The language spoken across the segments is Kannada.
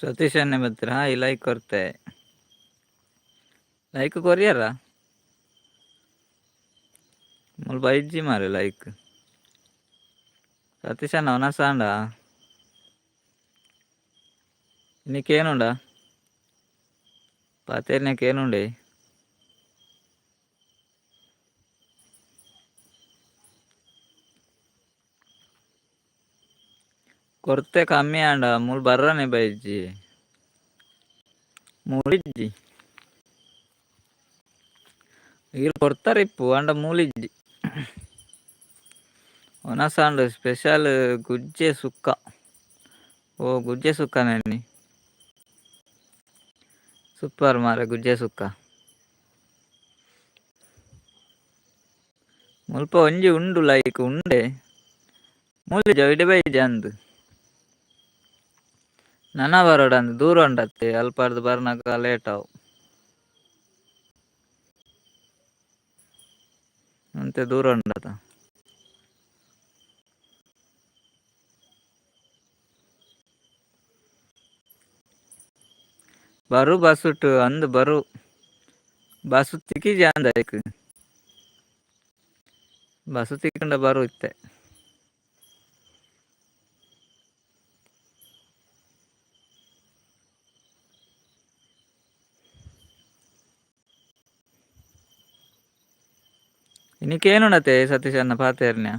ಸತೀಶ್ ಅಣ್ಣೆ ಬರ್ತೀರ? ಹಾಂ ಈ ಲೈಕ್ ಕೊರ್ತೆ ಲೈಕ್ ಕೊರಿಯರ ಮುಲ್ಪ ಇಜ್ಜಿ ಮಾರೆ ಲೈಕ್ ಸತೀಶ್ ಅಣ್ಣ ಅವನ ಸಾಂಡ నీకేనుండా పాతేరు నీకేనుండే ಕೊರತೆ ಕಮ್ಮಿ ಅಂಡ ಮೂಲ್ ಬರ್ರನೆ ಬೈಜಿ ಮೂಲಿಜ್ಜಿ ಈಗ ಕೊಡ್ತಾರೆ ಇಪ್ಪು ಅಂಡ ಮೂಲಿಜ್ಜಿ ಒನಸಾಂಡು ಸ್ಪೆಷಲ್ ಗುಜ್ಜೆ ಸುಕ್ಕ ಓ ಗುಜ್ಜೆ ಸುಕ್ಕ ನೆನ್ನಿ ಸೂಪರ್ ಮಾರೆ ಗುಜ್ಜೆ ಸುಕ್ಕ ಮುಲ್ಪ ಒಂಜಿ ಉಂಡು ಲೈಕ್ ಉಂಡೆ ಮೂಲಿಜ ಇಡೆ ಬೈಜ ಅಂದು ನನ ಬರೋಡ ಅಂದು ದೂರ ಉಂಡತ್ತೆ ಅಲ್ಪಾರ್ದು ಬರ್ನಕ ಲೇಟ್ ಅವು ಅಂತೆ ದೂರ ಉಂಡತ ಬರು ಬಸ್ಸುಟ್ಟು ಅಂದು ಬರು ಬಸ್ಸು ತಿಕ್ಕಿ ಜಾಂದ ಬಸ್ಸು ತಿಕ್ಕಂಡ ಬರು ಇತ್ತೆ ಇನ್ನಿಕೇನುಂಡತೆ ಸತೀಶ್ ಅನ್ನ ಪಾತೇರ್ನ್ಯ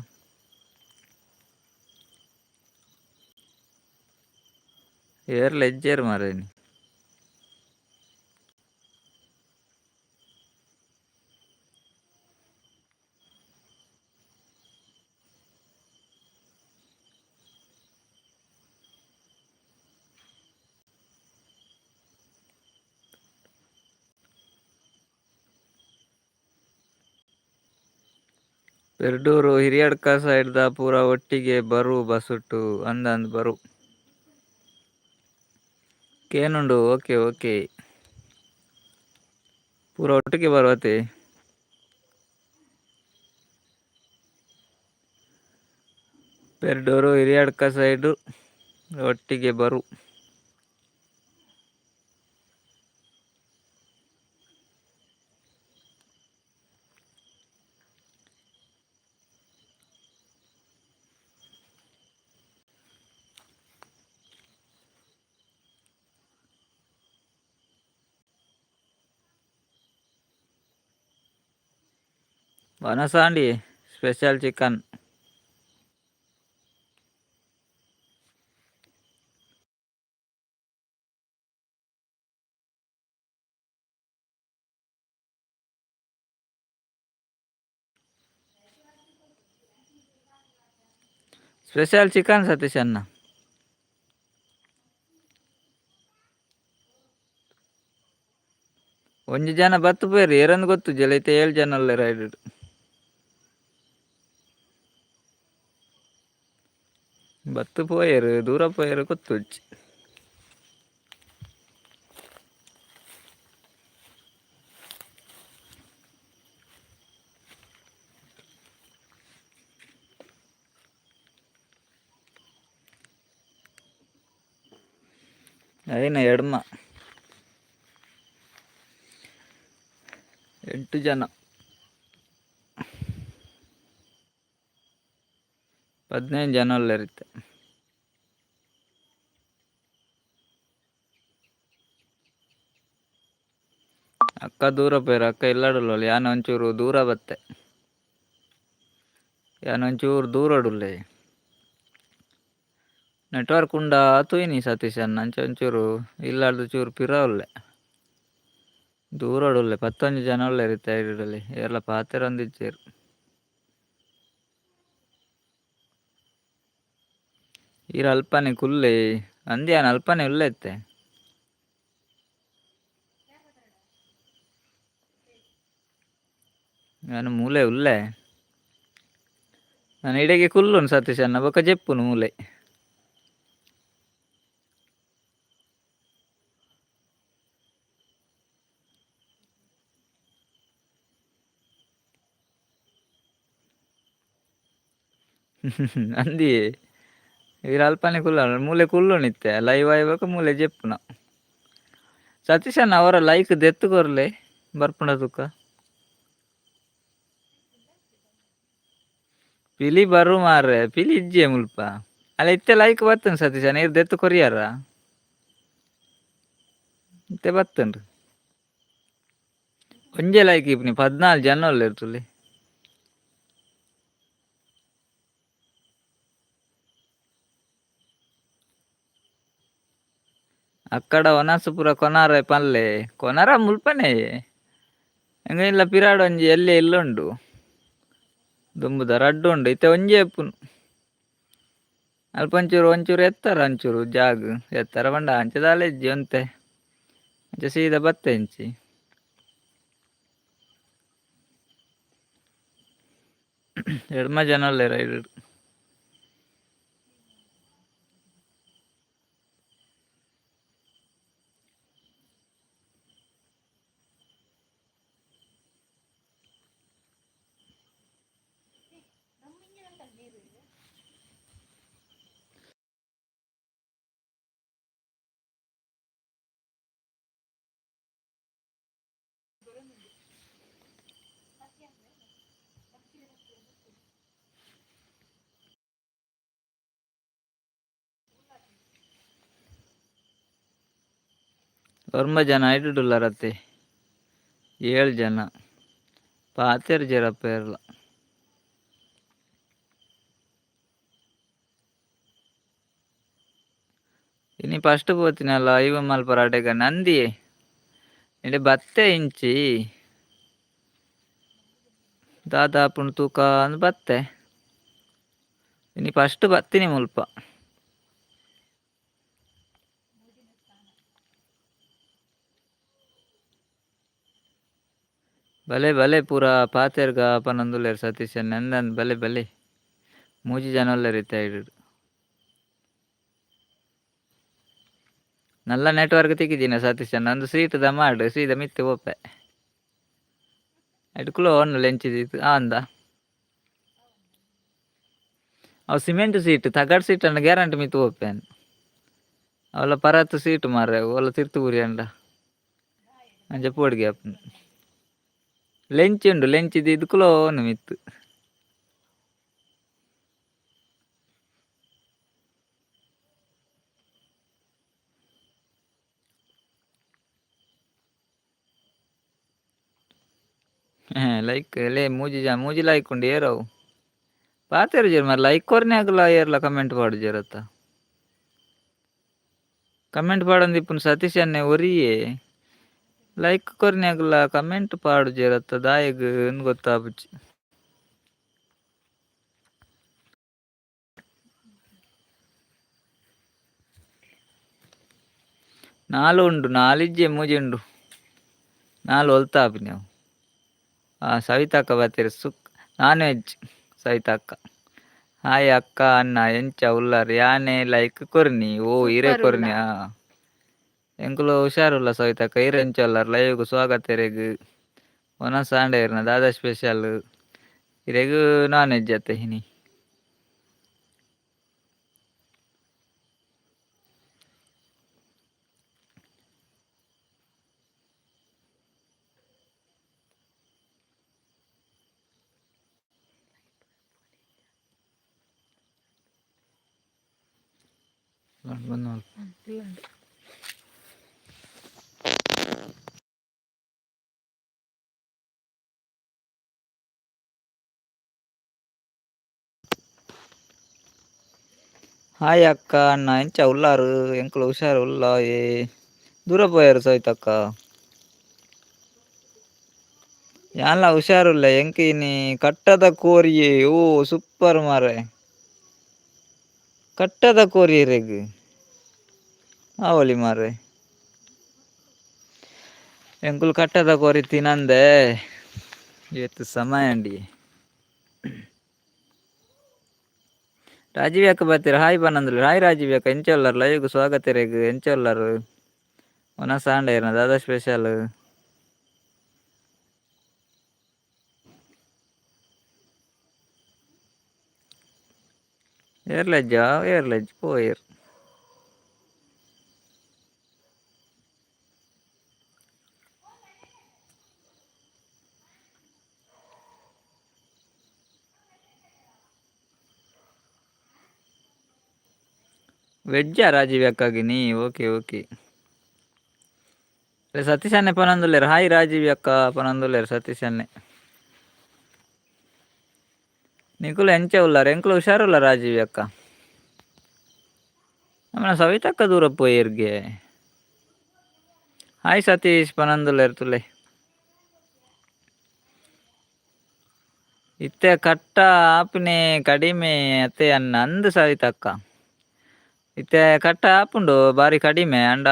ಏರ್ಲ ಎಜ್ಜೇರು ಮಾರೇನಿ ಪೆರ್ಡೂರು ಹಿರಿಯಡ್ಕ ಸೈಡ್ದ ಪೂರ ಒಟ್ಟಿಗೆ ಬರು ಬಸ್ಸುಟ್ಟು ಅಂದಂದು ಬರು ಕೇನುಂಡು ಓಕೆ ಓಕೆ ಪೂರ ಒಟ್ಟಿಗೆ ಬರುವತೆ ಪೆರ್ಡೂರು ಹಿರಿಯಡ್ಕ ಸೈಡು ಒಟ್ಟಿಗೆ ಬರು ವನಸಾಂಡಿ special chicken special chicken Satish ಅನ್ನ ಒಂಜಿ ಜನ ಬತ್ತು ಪೇರು ಎರನ್ನು ಗೊತ್ತು ಜಲೈತೆ 7 ಜನ ಅಲ್ಲೇ ರೈಡ್ ಬತ್ತು ಪೋಯರು ದೂರ ಪೋಯರು ಗೊತ್ತು అయిన ఎడమ 8 ಜನ 15 ಜನ ಇರುತ್ತೆ ಅಕ್ಕ ದೂರ ಪೇರು ಅಕ್ಕ ಇಲ್ಲಾಡಲ್ಲ ಯಾನ ಒಂಚೂರು ದೂರ ಬತ್ತೆ ಯಾನ ಒಂಚೂರು ದೂರ ಉಡುಲ್ಲೆ ನೆಟ್ವರ್ಕ್ ಉಂಡ ತೂಯಿನಿ ಸತೀಶ್ ಅನ್ನ ಅಂಚ ಒಂಚೂರು ಇಲ್ಲಾಡ್ದು ಚೂರು ಪಿರವಲ್ಲೆ ದೂರ ಉಡುಲ್ಲೆ 11 ಜನ ಇರುತ್ತೆ ಐಡಲ್ಲಿ ಎಲ್ಲ ಪಾತೆರೊಂದಿಚ್ಚೇರು ಈರ ಅಲ್ಪನೆ ಕುಲ್ಲೆ ಅಂದ್ಯಾನ ಅಲ್ಪನೆ ಉಲ್ಲೆತ್ತೆ ನಾನು ಮೂಲೆ ಉಲ್ಲೆ ನಾನು ಇಡೆಗೆ ಕುಲ್ಲುನು ಸತೀಶ್ ಅನ್ನ ಬೊಕ ಜೆಪ್ಪುನು ಮೂಲೆ ಅಂದಿ వీరు అల్పాని కుల్లాడు మూಲೆ కుళ్ళునిತ್ತೆ ಲೈವ್ ಆಯ್ಬೇಕು ಮೂಲೆ ಜೆಪ್ಪುನ ಸತೀಶ್ ಅಣ್ಣ ಅವರ ಲೈಕ್ ದೆತ್ತುಕೊರ್ಲೆ ಬರ್ಪುಂಡ ತುಕ್ಕ ಪಿಲಿ ಬರು ಮಾರ್ರೆ ಪಿಲಿ ಇಜ್ಜೆ ಮುಲ್ಪ ಅಲ್ಲ ಇತ್ತೆ ಲೈಕ್ ಬರ್ತನ್ ಸತೀಶ್ ಅಣ್ಣ ಇರ್ ದೆತ್ತು ಕೊರಿಯಾರ ಇತ್ತೆ ಬರ್ತನ್ರಿ ಒಂಜೆ ಲೈಕ್ ಇಪ್ನಿ 14 ಜನ ಇರ್ತುಲಿ అక్కడ వనసపుర కొనార పల్లె కొనార ముల్పనే ಎಂಗ ಇಲ್ಲ ಪಿರಾಡ್ ಒಂಜಿ ಎಲ್ಲೆ ಇಲ್ಲುಂಡು ದುಂಬುದ ರಡ್ಡು ಉಂಡು ಇತ್ತೆ ಒಂಜಿ ಎಪ್ಪುನು ಅಲ್ಪ ಒಂಚೂರು ಎತ್ತರ ಒಂಚೂರು ಜಾಗ್ ಎತ್ತರ ಬಂಡ ಅಂಚೆ ದಾಲೆಜ್ಜಿ ಒಂತೆ ಅಂಚೆ ಸೀದಾ ಬತ್ತೆ ಇಂಚಿ ಎಡ್ಮ ಜನ ಒಳ್ಳೆ ರೈಡ್ ಒರ್ಮ ಜನ ಐಡುಡುಲ್ಲಾರತ್ತೆ 7 ಜನ ಪಾತೆರ್ ಜರಪ್ಪ ಇರಲ್ಲ ಇನಿ ಫಸ್ಟ್ ಪೋತಿನಲ್ಲ ಐವ ಮಲ್ಪರಾಟೆಗ ನಂದಿ ಇಂಡೆ ಬತ್ತೆ ಇಂಚಿ ದಾದಾಪುಂಡು ತೂಕ ಅಂದ್ ಬತ್ತೆ ಇನಿ ಫಸ್ಟ್ ಬತ್ತೀನಿ ಮುಲ್ಪ ಬಲೆ ಬಲೆ ಪೂರ ಪಾತೆರ್ಗ ಪನೊಂದುಲ್ಲೆರ್ ಸತೀಶ್ ಎಂದನ್ ಬಲೆ ಬಲೆ ಮೂಜಿ ಜನ ಒಲ್ಲೆರ್ ಇತ್ತೆ ಐಡು ನಲ್ಲ ನೆಟ್ವರ್ಕ್ ತೆಗಿದೀನ ಸತೀಶ್ ನಂದು ಸೀಟ್ ದ ಮಾಡು ಸೀದಾ ಮಿತ್ತೆ ಓಪೆ ಐಟುಕುಲು ಒನ್ನು ಲೆಂಚಿದಿತ್ತು ಅಂದ ಅವು ಸಿಮೆಂಟ್ ಸೀಟ್ ತಗಡ್ ಸೀಟ್ ಅನ್ನ ಗ್ಯಾರಂಟಿ ಮಿತ್ತು ಓಪೆನ್ ಅವಳ ಪರತ್ತು ಸೀಟ್ ಮಾರ್ರೆ ಒಲ್ಲ ತಿರ್ತುಗುರಿ ಅಂಡ ಅಂಚೆ ಪೋಡಿಗೆ ಆಪುಂಡು ಲೆಂಚ್ ಉಂಡು ಲೆಂಚಿದ ಇದ್ಕುಲು ಒನ್ನು ಮಿತ್ತು ಲೈಕ್ ಲೇ ಮೂಜಿ ಲೈಕ್ ಉಂಡು ಏರವು ಪಾತೆರ್ ಜೇರ್ మరి ಲೈಕ್ ಕೊರ್ನೆ ಆಗಲ ಏರ್ಲ ಕಮೆಂಟ್ ಪಾಡು ಜೇರತ್ತ ಕಮೆಂಟ್ ಪಾಡೊಂದು ಇಪ್ಪುನು ಸತೀಶ್ ಅನ್ನೆ ಒರಿಯೇ ಲೈಕ್ ಕೊರ್ನೆ ಆಗಲ ಕಮೆಂಟ್ ಪಾಡು ಜೇರತ್ತ ದಾಯಗ್ ಗೊತ್ತಾಪುಜಿ ನಾಲು ಉಂಡು ನಾಲಿಜ್ಜೆ ಮೂಜಿ ಉಂಡು ನಾಲು ಒಲ್ತಾಪು ನೀವು ಸವಿತಕ್ಕ ಬತ್ತೀರಿ ನಾನ್ ವೆಜ್ ಸವಿತಕ್ಕ ಹಾಯ್ ಅಕ್ಕ ಅಣ್ಣ ಎಂಚ ಉಲ್ಲಾರ್ ಯಾನೆ ಲೈಕ್ ಕೊರ್ನಿ ಓ ಇರೆ ಕೊರ್ನಿ ಎಂಕುಲು ಹುಷಾರುಲ್ಲ ಸವಿತಕ್ಕ ಇರೆ ಎಂಚ ಉಲ್ಲಾರ್ ಲೈವ್ಗ್ ಸ್ವಾಗತ ಇರೆಗ್ ಒನ ಸಾಂಡೆ ಇರ್ನ ದಾದಾ ಸ್ಪೆಷಲ್ ಇರೆಗ್ ನಾನ್ ವೆಜ್ ಅತ್ತೆ ಹಿನಿ ಹಾಯ್ ಅಕ್ಕ ಅಣ್ಣ ಎಂಚ ಉಲ್ಲಾರು ಎಂಕುಲು ಹುಷಾರು ಉಲ್ಲ ಏ ದೂರ ಪೋಯಾರು ಸವಿತಕ್ಕ ಯಾನ್ಲ ಹುಷಾರುಲ್ಲ ಎಂಕಿನಿ ಕಟ್ಟದ ಕೋರಿಯೇ ಓ ಸೂಪರ್ ಮಾರೆ ಕಟ್ಟದ ಕೋರಿ ಇರೆಗ್ ಆವಲಿ ಮಾರೆ ಎಂಕುಲು ಕಟ್ಟದ ಕೋರಿ ತಿನಂದೆ ಇವತ್ತು ಸಮಯ ಅಂಡಿ ರಾಜೀವ್ ಯಾಕ ಬರ್ತೀರ ಹಾಯ್ ಬನ್ನಂದ್ರು ಹಾಯ್ ರಾಜೀವ್ ಯಾಕ ಎಂಚ ಉಲ್ಲಾರ್ ಲೈವ್ಗ್ ಸ್ವಾಗತ ಇರೆಗ್ ಎಂಚ ಉಲ್ಲಾರು ಒನ ಸಾಂಡೆ ಇರ್ನ ದಾದಾ ಸ್ಪೆಷಲ್ ಏರ್ಲೆಜ್ಜಾ ಏರ್ಲೆಜ್ ಪೋಯರ್. వెజ్జా రాజీవ్ అక్కకి ఓకే ఓకే. సతీష్ అన్న పనందులేరు. హాయ్ రాజీవ్ అక్క పనందులేరు సతీష్ అన్నే. ನಿಖುಲ್ ಎಂಚೆ ಉಳ್ಳಾರ ಎಂಕ್ಲು ಹುಷಾರುಲ್ಲ ರಾಜೀವ್ ಅಕ್ಕ. ಆಮೇಲೆ ಸವಿತಕ್ಕ ದೂರ ಪೋಯಿರ್ಗೆ. ಹಾಯ್ ಸತೀಶ್ ಪನಂದುಲೇರು ತುಲೆ. ಇತ್ತೆ ಕಟ್ಟ ಆಪಿನಿ ಕಡಿಮೆ ಅತ್ತೆ ಅನ್ನ ಅಂದು ಸವಿತಕ್ಕ. ಇತ್ತೆ ಕಟ್ಟ ಆಪುಂಡು ಬಾರಿ ಕಡಿಮೆ ಅಂಡ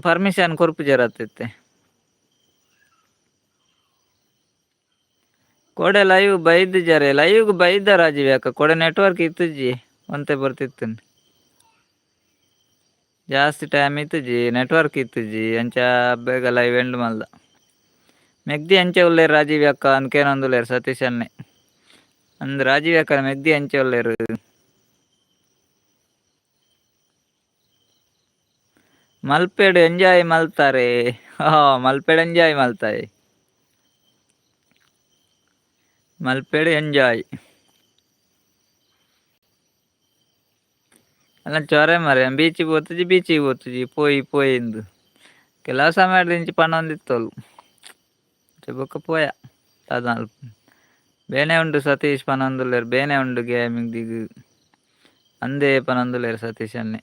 ಪರ್ಮಿಷನ್ ಕೊರ್ಪುಜೆರತ್ತಿತ್ತೆ. ಕೊಡೆ ಲೈವ್ ಬೈದ್ ಜರೆ ಲೈವ್ ಬೈದ ರಾಜೀವ್ ಅಕ್ಕ ಕೊಡೆ ನೆಟ್ವರ್ಕ್ ಇತ್ತುಜಿ ಒಂತೆ ಬರ್ತಿತ್ತು. ಜಾಸ್ತಿ ಟೈಮ್ ಇತ್ತುಜಿ ನೆಟ್ವರ್ಕ್ ಇತ್ತುಜಿ ಅಂಚ ಬೇಗ ಲೈವ್ ಎಂಡ್ ಮಲ್ದ. ಮೆಗ್ದಿ ಅಂಚೆ ಉಳ್ಳೇರು ರಾಜೀವ್ ಅಕ್ಕ ಅನ್ಕೇನೊಂದುಲ್ಲೇರು ಸತೀಶ್ ಅನ್ನೆ. ಅಂದ್ ರಾಜೀವ್ ಅಕ್ಕ ಮೆಗ್ದಿ ಅಂಚೆ ಉಳ್ಳೇರು. ಮಲ್ಪೇಡು ಎಂಜಾಯ್ ಮಲ್ತಾರೆ. ಮಲ್ಪೇಡು ಎಂಜಾಯ್ ಮಲ್ತಾಯಿ. ಮಲ್ಪೇಡು ಎಂಜಾಯ್ ಅಲ್ಲ ಚೊರೆ ಮರೆ ಬೀಚಿಗೆ పోతుజి పోయింದು ಕೆಲವು ಸಮಯ ಇಂಚಿ ಪಣ ಒಂದಿತ್ತೋಳು ಬೊಕ್ಕ ಅದ ಬೇನೆ ಉಂಡು ಸತೀಶ್ ಪನಂದುಲ್ಲೇರು ಬೇನೆ ಉಂಡು ಗೇಮಿಂಗ್ ದಿಗು ಅಂದೇ ಪನಂದುಲ್ಲೇರು ಸತೀಶ್ ಅನ್ನೆ.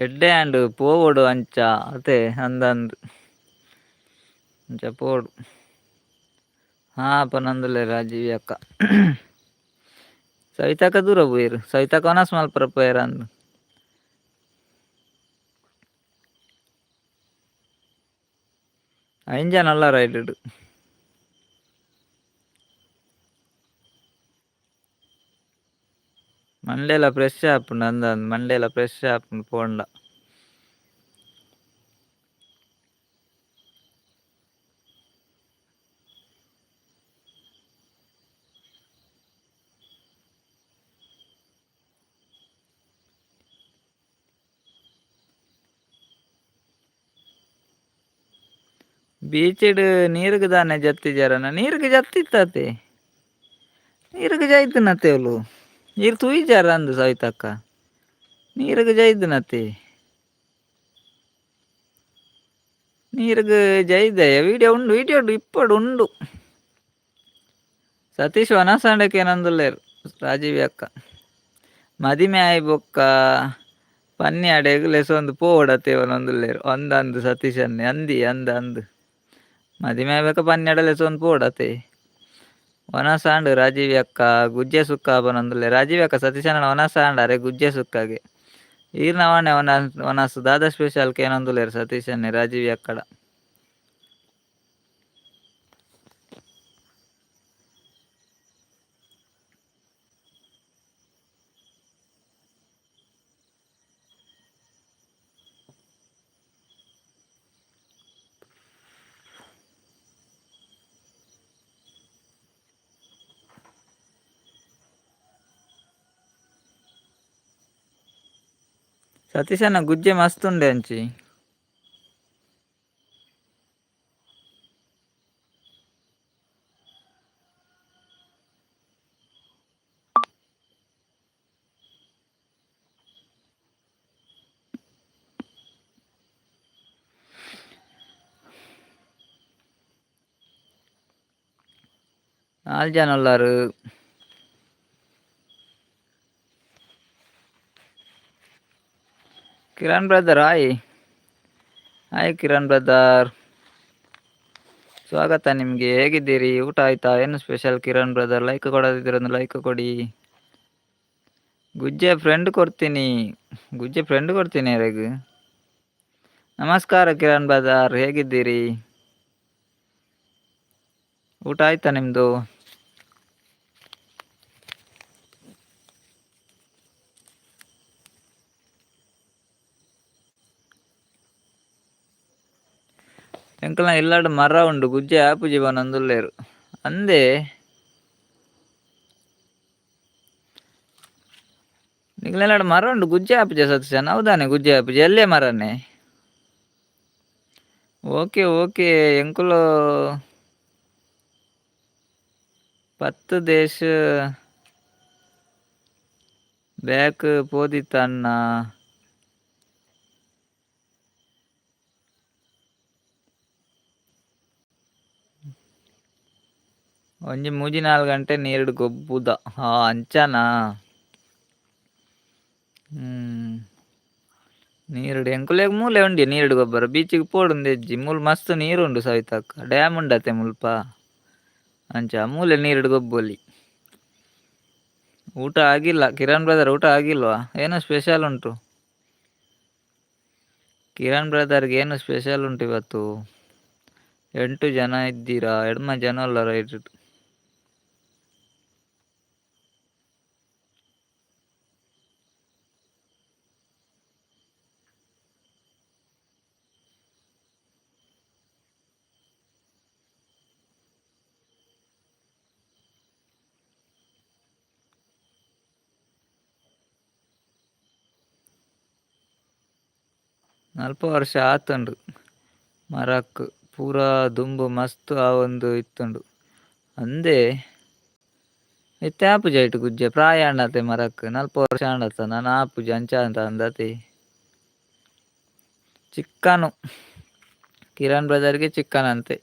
ಎಡ್ಡೆ ಅಂಡು ಪೋವೋಡು ಅಂಚ ಅತೆ ಅಂದಂದು ಅಂಚ ಪೋಡು. ಪನಂದುಲ್ಲೇರು ರಾಜೀವಿ ಅಕ್ಕ. ಸವಿತಕ್ಕ ದೂರ ಪೋಯಿರು ಸವಿತಕ್ಕ ಒನಸ್ ಮಲ್ಪರ ಪೋಯರ ಅಂದು. ಐಂಜ ನಲ್ಲ ರೈಡ್. ಮಂಡೇಲ ಫ್ರೆಶ್ ಆಪುಂಡು ಅಂದಂದು ಮಂಡೇಲ ಫ್ರೆಶ್ ಆಪುಂಡು ಪೋಂಡ. ಬೀಚಿಡ್ ನೀರುಗ್ ದಾನೆ ಜತ್ತಿ ಜರನ ನೀರುಗ್ ಜತ್ತಿತ್ತತೆ ನೀರುಗ್ ಜೈತನತೆ ಅವಳು ನೀರು ತೂಯಿ ಜರ ಅಂದು ಸವಿತಕ್ಕ ನೀರುಗ್ ಜೈದನತೆ ನೀರುಗ್ ಜೈದೆ ವಿಡಿಯೋ ಉಂಡು ಇಪ್ಪಡು ಉಂಡು. ಸತೀಶ್ ವನಸಾಂಡಕ್ಕೆ ಏನಂದುಲ್ಲೇರು ರಾಜೀವಿ ಅಕ್ಕ ಮದಿಮೆ ಆಯ್ ಬೊಕ್ಕ ಪನ್ನಿ ಅಡೆಗ್ ಲೆಸೊಂದು ಪೋಡತ್ತೇವನೊಂದುಲ್ಲೇರು ಅಂದಂದು ಸತೀಶ್ ಅನ್ನೆ ಅಂದಿ ಅಂದು ಮದಿಮೆ ಆಯ್ಬೇಕ ಪನ್ನಿ ಅಡೆ ಲೆಸೊಂದು ಪೋಡತೆ ವನಸಾಂಡ್ ರಾಜೀವಿ ಅಕ್ಕ ಗುಜ್ಜೆ ಸುಕ್ಕ ಪನೊಂದುಲ್ಲೆ ರಾಜೀವಿ ಅಕ್ಕ ಸತೀಶ್ ಅಣ್ಣ ವನಸಾಂಡ್ ಅರೆ ಗುಜ್ಜೆ ಸುಕ್ಕಾಗೆ ಈರ್ನವಣೆ ವನಸ್ ದಾದಾ ಸ್ಪೆಷಲ್ಗೆ ಏನಂದುಲ್ಲೇರು ಸತೀಶ್ ಅನ್ನೆ ರಾಜೀವಿ ಅಕ್ಕಡ. ಸತೀಶ್ ಅಣ್ಣ ಗುಜ್ಜೆ ಮಸ್ತ್ ಉಂಡೆ ಅಂಚಿ. ನಾಲ್ ಜನ ಉಳ್ಳಾರು. Kiran brother hi Kiran brother ಸ್ವಾಗತ ನಿಮಗೆ. ಹೇಗಿದ್ದೀರಿ? ಊಟ ಆಯ್ತಾ? ಏನು ಸ್ಪೆಷಲ್ ಕಿರಣ್ ಬ್ರದರ್? ಲೈಕ್ ಕೊಡೋದಿದ್ರೆ ಒಂದು ಲೈಕ್ ಕೊಡಿ. ಗುಜ್ಜೆ ಫ್ರೆಂಡ್ ಕೊಡ್ತೀನಿ ಯಾರಿಗ. ನಮಸ್ಕಾರ ಕಿರಣ್ ಬ್ರದರ್, ಹೇಗಿದ್ದೀರಿ? ಊಟ ಆಯ್ತಾ ನಿಮ್ದು? ಎಂಕಲ್ನ ಇಲ್ಲಾಡು ಮರ ಉಂಡು ಗುಜ್ಜೆ ಆಪುಜಿ ಬನೊಂದುಲ್ಲೇರು ಅಂದೆ. ನಿಕ್ಲೆನಾಡು ಮರ ಉಂಡು ಗುಜ್ಜೆ ಆಪುಜ ಸತೀಶಣ್ಣ ಹೌದಾನೆ ಗುಜ್ಜೆ ಆಪುಜಿ ಎಲ್ಲೇ ಮರನೇ. ಓಕೆ ಓಕೆ ಎಂಕುಲು ಪತ್ತು ದೇಶ ಬ್ಯಾಕ್ ಪೋದಿತ್ತನ್ನ. ಒಂಜಿ 3-4 ಗಂಟೆ ನೀರುಡು ಗೊಬ್ಬುದ ಅಂಚನಾ. ನೀರುಡು ಎಂಕುಲೆಗ್ ಮೂಲೆ ಉಂಡಿ ನೀರುಡು ಗೊಬ್ಬರ ಬೀಚಿಗ್ ಪೋಡುಂದು ಎಜ್ಜಿ ಮೂಲು ಮಸ್ತ್ ನೀರುಂಡು ಸವಿತಕ್ಕ ಡ್ಯಾಮ್ ಉಂಡತೆ ಮುಲ್ಪ ಅಂಚ ಮೂಲೆ ನೀರುಡು ಗೊಬ್ಬೊಲಿ. ಊಟ ಆಗಿಲ್ಲ ಕಿರಣ್ ಬ್ರದರ್ ಊಟ ಆಗಿಲ್ವಾ ಏನೋ ಸ್ಪೆಷಲ್ ಉಂಟು. ಕಿರಣ್ ಬ್ರದರ್ಗೆ ಏನು ಸ್ಪೆಷಲ್ ಉಂಟು ಇವತ್ತು. 8 ಜನ ಇದ್ದೀರಾ ಎಡ್ಮ ಜನ ಅಲ್ಲ ರೈಟ್. 40 ವರ್ಷ ಆತುಂಡು ಮರಕ್ ಪೂರಾ ದುಂಬು ಮಸ್ತ್ ಆವೊಂದು ಇತ್ತುಂಡು ಅಂದೆ. ಇತ್ತೆ ಆಪುಜ ಐಟ್ ಗುಜ್ಜೆ ಪ್ರಾಯ ಆಂಡತೆ ಮರಕ್ 40 ವರ್ಷ ಆಂಡತ ನಾನು ಆಪುಜ ಅಂಚ ಅಂತ ಅಂದತಿ. ಚಿಕ್ಕನು ಕಿರಣ್ ಬ್ರದರ್ಗೆ ಚಿಕ್ಕನ್ ಅಂತೆ.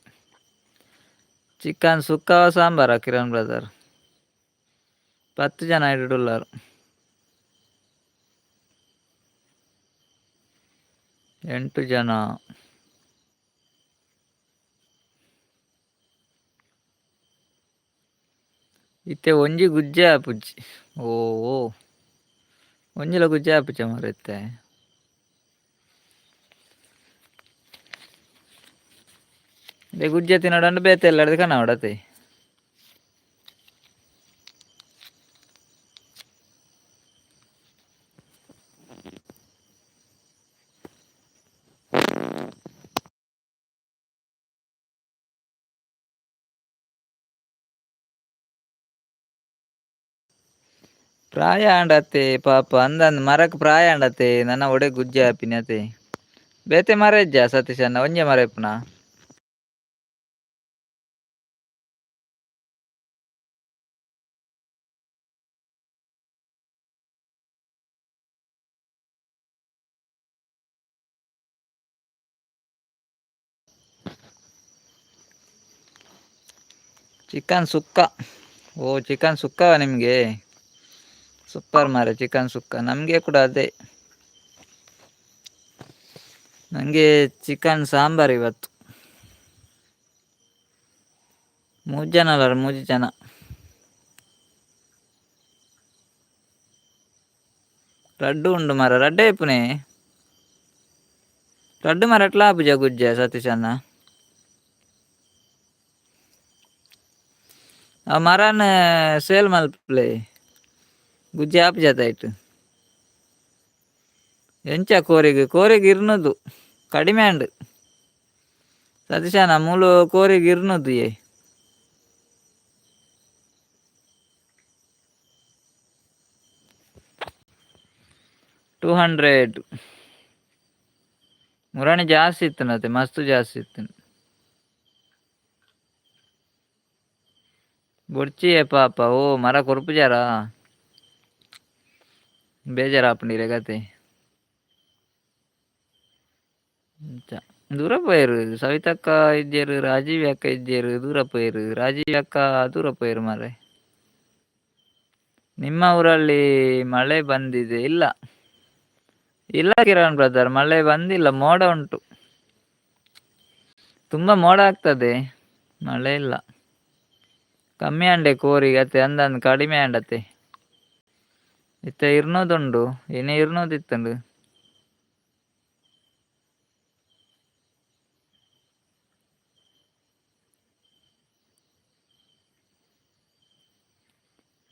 ಚಿಕನ್ ಸುಕ್ಕ ಸಾಂಬಾರ ಕಿರಣ್ ಬ್ರದರ್ 10 ಜನ ಇಡುಲ್ಲಾರು. 8 ಜನ. ಇತ್ತೆ ಒಂಜಿ ಗುಜ್ಜೆ ಆಪುಜಿ ಓ ಒಂಜಿಲ ಗುಜ್ಜೆ ಆಪುಜ ಮರ ಇತ್ತೆ. ಗುಜ್ಜೆ ತಿನ್ನೋಡಂಡು ಬೇತೆ ಎಲ್ಲಾಡ್ದು ಕನವಡತೆ. ಪ್ರಾಯ ಆಂಡತೆ ಪಾಪ ಅಂದಂದು ಮರಕ್ ಪ್ರಾಯ ಆಂಡತೆ ನನ್ನ ಒಡೆ ಗುಜ್ಜೆ ಆಪಿನತೆ ಬೇತೆ ಮರ ಇಜ್ಜ ಸತೀಶಣ್ಣ ಒಂಜೆ ಮರ ಇಪ್ಪುನ. ಚಿಕನ್ ಸುಕ್ಕ ಚಿಕನ್ ಸುಕ್ಕ ನಿಮಗೆ ಸೂಪರ್ ಮಾರೆ ಚಿಕನ್ ಸುಕ್ಕ ನಮಗೆ ಕೂಡ ಅದೇ. ನನಗೆ ಚಿಕನ್ ಸಾಂಬಾರ್ ಇವತ್ತು. 3 ಜನ ಅಲ್ಲ 3 ಜನ. ಲಡ್ಡು ಉಂಡು ಮರ ರಡ್ಡೆ ಇಪ್ಪುನೆ ಲಡ್ಡು ಮರ ಎಟ್ಲ ಆಪುಜ ಗುಜ್ಜೆ ಸತೀಶಣ್ಣ. ಆ ಮರನ್ ಸೇಲ್ ಮಲ್ಪುಲೆ ಗುಜ್ಜೆ ಆಪುಜತ ಆಯ್ತು. ಎಂಚ ಕೋರೆಗ್ ಇರ್ನದು ಕಡಿಮೆ ಅಂಡ್ ಸತೀಶಣ್ಣ ಮೂಲು ಕೋರೆಗ್ ಇರ್ನದು 200 ಮುರಾಣಿ ಜಾಸ್ತಿ ಇತ್ತನತೆ ಮಸ್ತ್ ಜಾಸ್ತಿ ಇತ್ತು. ಬೊಡ್ಚಿಯೇ ಪಾಪ ಮರ ಕೊರ್ಪುಜಾರ ಬೇಜಾರ ಆಪುಂಡಿರೆ ಕತೆ. ದೂರ ಪೋಯರು ಸವಿತಕ್ಕ ಇಜ್ಜೆರ್ ರಾಜೀವ್ ಅಕ್ಕ ಇಜ್ಜೆರ್ ದೂರ ಪೋಯರು ರಾಜೀವ್ ಅಕ್ಕ ದೂರ ಪೋಯರು ಮಾರ್ರೆ. ನಿಮ್ಮ ಊರಲ್ಲಿ ಮಳೆ ಬಂದಿದೆ ಇಲ್ಲ ಕಿರಣ್ ಬ್ರದರ್ ಮಳೆ ಬಂದಿಲ್ಲ ಮೋಡ ಉಂಟು ತುಂಬಾ ಮೋಡ ಆಗ್ತದೆ ಮಳೆ ಇಲ್ಲ. ಕಮ್ಮಿ ಅಂಡೆ ಕೋರಿಗೆ ಅತ್ತೆ ಅಂದಂದು ಕಡಿಮೆ ಅಂಡತೆ ಇತ್ತ ಇರ್ನೋದುಂಡು ಏನೇ ಇರ್ನೋದಿತ್ತಂಡು.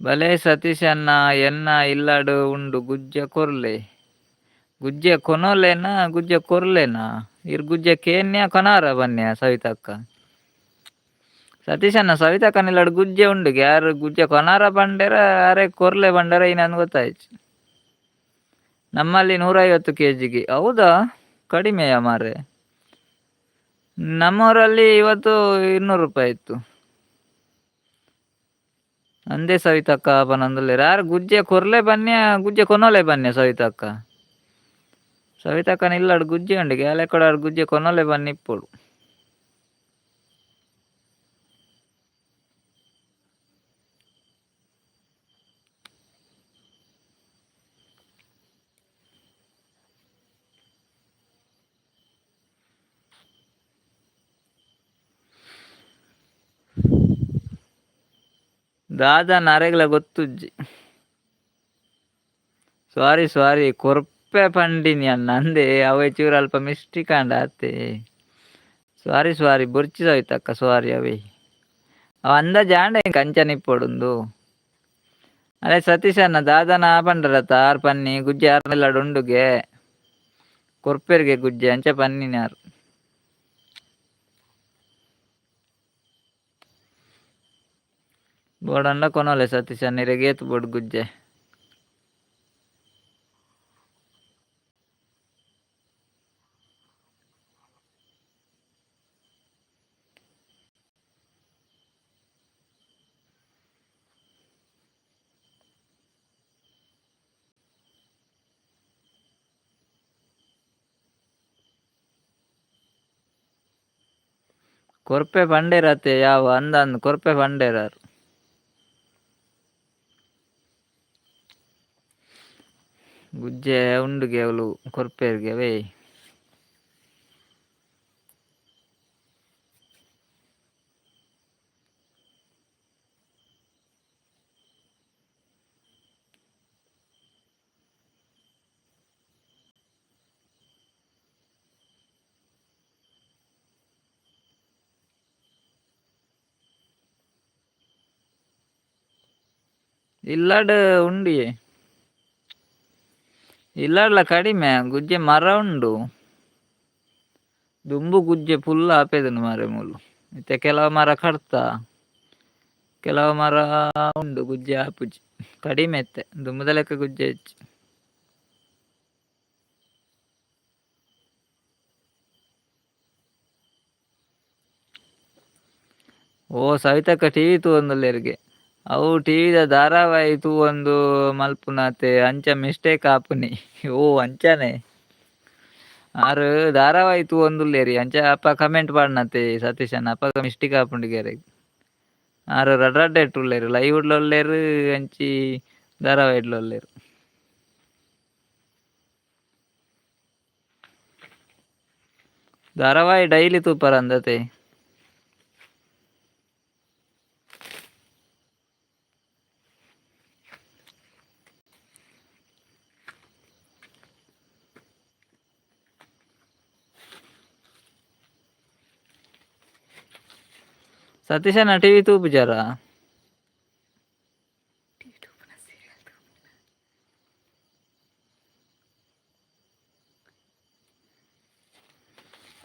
ಬಲೆ ಸತೀಶ್ ಅನ್ನ ಎನ್ನ ಇಲ್ಲಾಡು ಉಂಡು ಗುಜ್ಜ ಕೊರ್ಲೆ ಗುಜ್ಜೆ ಕೊನೋಲೆನಾ ಗುಜ್ಜೆ ಕೊರ್ಲೆನಾ ಇರ್ ಗುಜ್ಜೆ ಕೇನ್ಯ ಕನಾರ ಬನ್ಯ ಸವಿತಕ್ಕ ಸತೀಶಣ್ಣ ಸವಿತಕ್ಕ ನಿಲ್ಲಡ್ ಗುಜ್ಜೆ ಉಂಡು ಯಾರು ಗುಜ್ಜೆ ಕೊನಾರ ಬಂಡೇರ ಅರೆ ಕೊರ್ಲೆ ಬಂಡಾರ ನನ್ ಗೊತ್ತಾಯ್ತು. ನಮ್ಮಲ್ಲಿ 150 kgಗೆ. ಹೌದಾ, ಕಡಿಮೆಯ ಮಾರೆ. ನಮ್ಮೂರಲ್ಲಿ ಇವತ್ತು 200 ರೂಪಾಯಿ ಇತ್ತು. ಅಂದೇ ಸವಿತಕ್ಕ ಪನೊಂದುಲ್ಲೇರ್ ಯಾರು ಗುಜ್ಜೆ ಕೊರ್ಲೆ ಬನ್ಯ ಗುಜ್ಜೆ ಕೊನೋಲೆ ಬನ್ಯ ಸವಿತಕ್ಕ. ಸವಿತಕ್ಕನ ಇಲ್ಲಾಡು ಗುಜ್ಜೆ ಉಂಡು ಗ್ಯಾಲೆ ಕೂಡ ಗುಜ್ಜೆ ಕೊನೋಲೆ ಬನ್ನಿ ಇಪ್ಪೊಡು. ದಾದನ ಅರೆಗ್ಲ ಗೊತ್ತುಜ್ಜಿ. ಸಾರಿ ಕೊರ್ಪೆ ಪಂಡಿನಿ ಅನ್ನ ಅಂದೆ ಅವೇ ಚೂರು ಅಲ್ಪ ಮಿಸ್ಟೇಕ್ ಅಂಡ ಅತ್ತೆ. ಸಾರಿ ಬೊರ್ಚಿ ಸವಿತಕ್ಕ ಸಾರಿ ಅವೇ ಅವ ಅಂದ ಜಾಂಡ ಕಂಚನ ಇಪ್ಪೊಡುಂದು. ಅದೇ ಸತೀಶ್ ಅನ್ನ ದಾದನ ಪಂಡರತ ಆರ್ ಪನ್ನಿ ಗುಜ್ಜೆ ಆರ್ನೆಲ್ಲಾಡು ಉಂಡುಗೆ ಕೊರ್ಪೆರ್ಗೆ ಗುಜ್ಜೆ ಅಂಚ ಪನ್ನಿನ ಯಾರು. ಬೋಡಂಡ ಕೊನೋಲೆ ಸತೀಶ್ ಅನ್ನಿರೆ ಗೇತ್ ಬೋಡ್ ಗುಜ್ಜೆ. ಕೊರ್ಪೆ ಪಂಡೇರತೆ ಯಾವ ಅಂದಂದು ಕೊರ್ಪೆ ಪಂಡೇರಾರು. ಗುಜ್ಜೆ ಉಂಡುಗೆ ಅವಳು ಕೊರ್ಪೆರ್ಗೆ ಅವೇ. ಇಲ್ಲಾಡು ಉಂಡಿಯೇ ಇಲ್ಲಾಡ್ಲ ಕಡಿಮೆ ಗುಜ್ಜೆ ಮರ ಉಂಡು. ದುಂಬು ಗುಜ್ಜೆ ಫುಲ್ ಆಪೇದನು ಮಾರೆ ಮೂಲು. ಮತ್ತೆ ಕೆಲವು ಮರ ಕಡ್ತ ಕೆಲವು ಮರ ಉಂಡು ಗುಜ್ಜೆ ಆಪುಜಿ ಕಡಿಮೆ ಎತ್ತೆ ದುಂಬುದ ಲೆಕ್ಕ ಗುಜ್ಜೆ ಹೆಚ್ಚು. ಓ ಸವಿತಕ್ಕ ಟಿವಿ ತೂವೊಂದುಲ್ಲೆರ್ಗೆ ಅವು ಟಿವಿದ ಧಾರಾವಾಹಿ ತೂವೊಂದು ಮಲ್ಪುನತೆ ಅಂಚ ಮಿಸ್ಟೇಕ್ ಆಪುನಿ. ಓ ಅಂಚಾನೆ ಆರು ಧಾರಾವಾಹಿ ತೂವೊಂದುಲ್ಲೇರಿ ಅಂಚ ಅಪ್ಪ ಕಮೆಂಟ್ ಪಾಡ್ನತೆ ಸತೀಶ್ ಅನ್ನ ಅಪ್ಪ ಮಿಸ್ಟೇಕ್ ಆಪುಂಡು ಗೆರೆ. ಆರು ರಡ್ರಡ್ಡೆ ಇಟ್ಟುಲ್ಲೇರು ಲೈವ್ಡ್ಲ ಒಲ್ಲೇರು ಅಂಚಿ ಧಾರಾವಾಹಿಡ್ಲ ಒಲ್ಲೇರು. ಧಾರಾವಾಹಿ ಡೈಲಿ ತೂಪರ ಅಂದತೆ. ಸತೀಶನ ಟಿವಿ ತೂಪುಜಾರ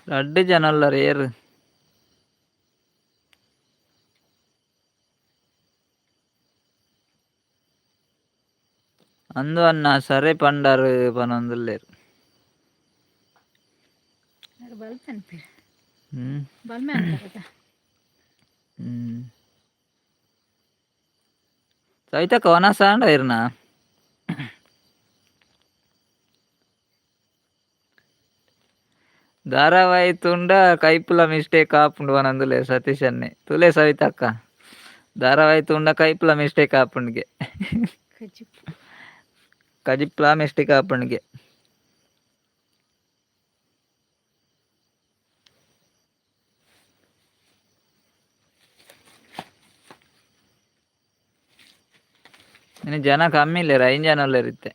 ರಡ್ಡು ಜನ ಅಲ್ಲರು ಏರು. ಅಂದು ಅನ್ನ ಸರೆ ಪಂಡಾರು ಪನೊಂದುಲ್ಲೇರು. ಸವಿತಕ್ಕ ಒನಸ ಅಂಡ ಇರ್ನ ಧಾರಾವಾಹಿ ತುಂಡ ಕೈಪುಲ ಮಿಸ್ಟೇಕ್ ಆಪುಂಡು ಪನೊಂದುಲ್ಲೇರು ಸತೀಶ್ ಅನ್ನೆ ತುಲೆ ಸವಿತಕ್ಕ ಧಾರಾವಾಹಿ ತುಂಡ ಕೈಪುಲ ಮಿಸ್ಟೇಕ್ ಆಪುಂಡ್ಗೆ ಕಜಿಪ್ಲ ಮಿಸ್ಟೇಕ್ ಆಪುಂಡ್ಗೆ. ಇನ್ನು ಜನ ಕಮ್ಮಿ ಇಲ್ಲೇರ 5 ಜನ ಒಲ್ಲೇರಿತ್ತೆ.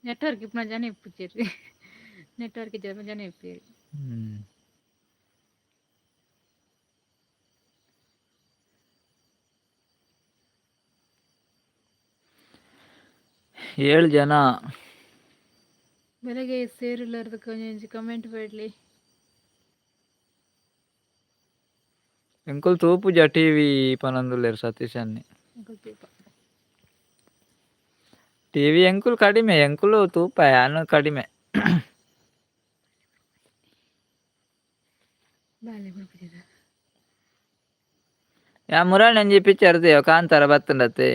ನೆಟ್ವರ್ಕ್ ಇಪ್ಪನ ಜನ ಇಪ್ಪುಜೇರಿ ನೆಟ್ವರ್ಕ್ ಜನ ಇಪ್ಪೇರಿ. 7 ಜನ ಬೆಳಗ್ಗೆ ಸೇರಿಲ್ಲಾರ್ದು ಕೊಂಚ ಕಮೆಂಟ್ ಬೇಡಲಿ. ಎಂಕುಲ್ ತೂಪುಜ ಟಿವಿ ಪನೊಂದುಲ್ಲೆರ್ ಸತೀಶ್ ಅನ್ನಿ. ಗೊತ್ತಿಪ್ಪ. ಟಿವಿ ಎಂಕುಲು ಕಡಿಮೆ, ಎಂಕುಲು ತೂಪ ಯಾನು ಕಡಿಮೆ. ಬಾಲೆ ಬರ್ಬಿಟ್ಟಿದ. ಯಾ ಮುರಾಣ್ ಒಂಜಿ ಪಿಕ್ಚರ್ ದೇವ ಕಾಂತಾರ ಬತ್ತುಂಡತೆ.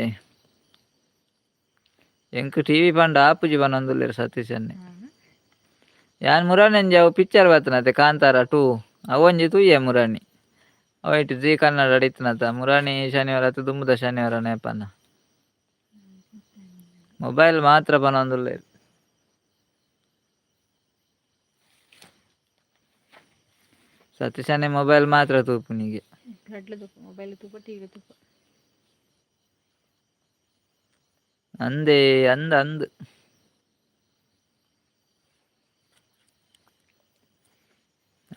ಎಂಕ್ ಟಿವಿ ಪಂಡ ಆಪುಜಿ ಪನೊಂದುಲ್ಲೆರ್ ಸತೀಶ್ ಅನ್ನಿ. ಯಾನ್ ಮುರಾನಂಜಿ ಅವು ಪಿಕ್ಚರ್ ಬತ್ತುನತೆ ಕಾಂತಾರ 2 ಅವೊಂಜಿ ತೂಯೆ ಮುರಾಣಿ. ಅವೈಟ್ ಜೀ ಕನ್ನಡ ಇತ್ತುನತ ಮುರಾಣಿ ಶನಿವಾರ ಅತ್ತು ದುಂಬುದ ಶನಿವಾರ ನೇಪನ. ಮೊಬೈಲ್ ಮಾತ್ರ ಪನೊಂದುಲ್ಲೆರ್. ಸತೀಶ್ ಅನ್ನಿ ಮೊಬೈಲ್ ಮಾತ್ರ ತೂಪುನಿಗೆ. ರಡ್ಲು ತುಪ್ಪ ಮೊಬೈಲ್ ತುಪ್ಪ ಟಿವಿ ತುಪ್ಪ. ಅಂದೇ ಅಂದ್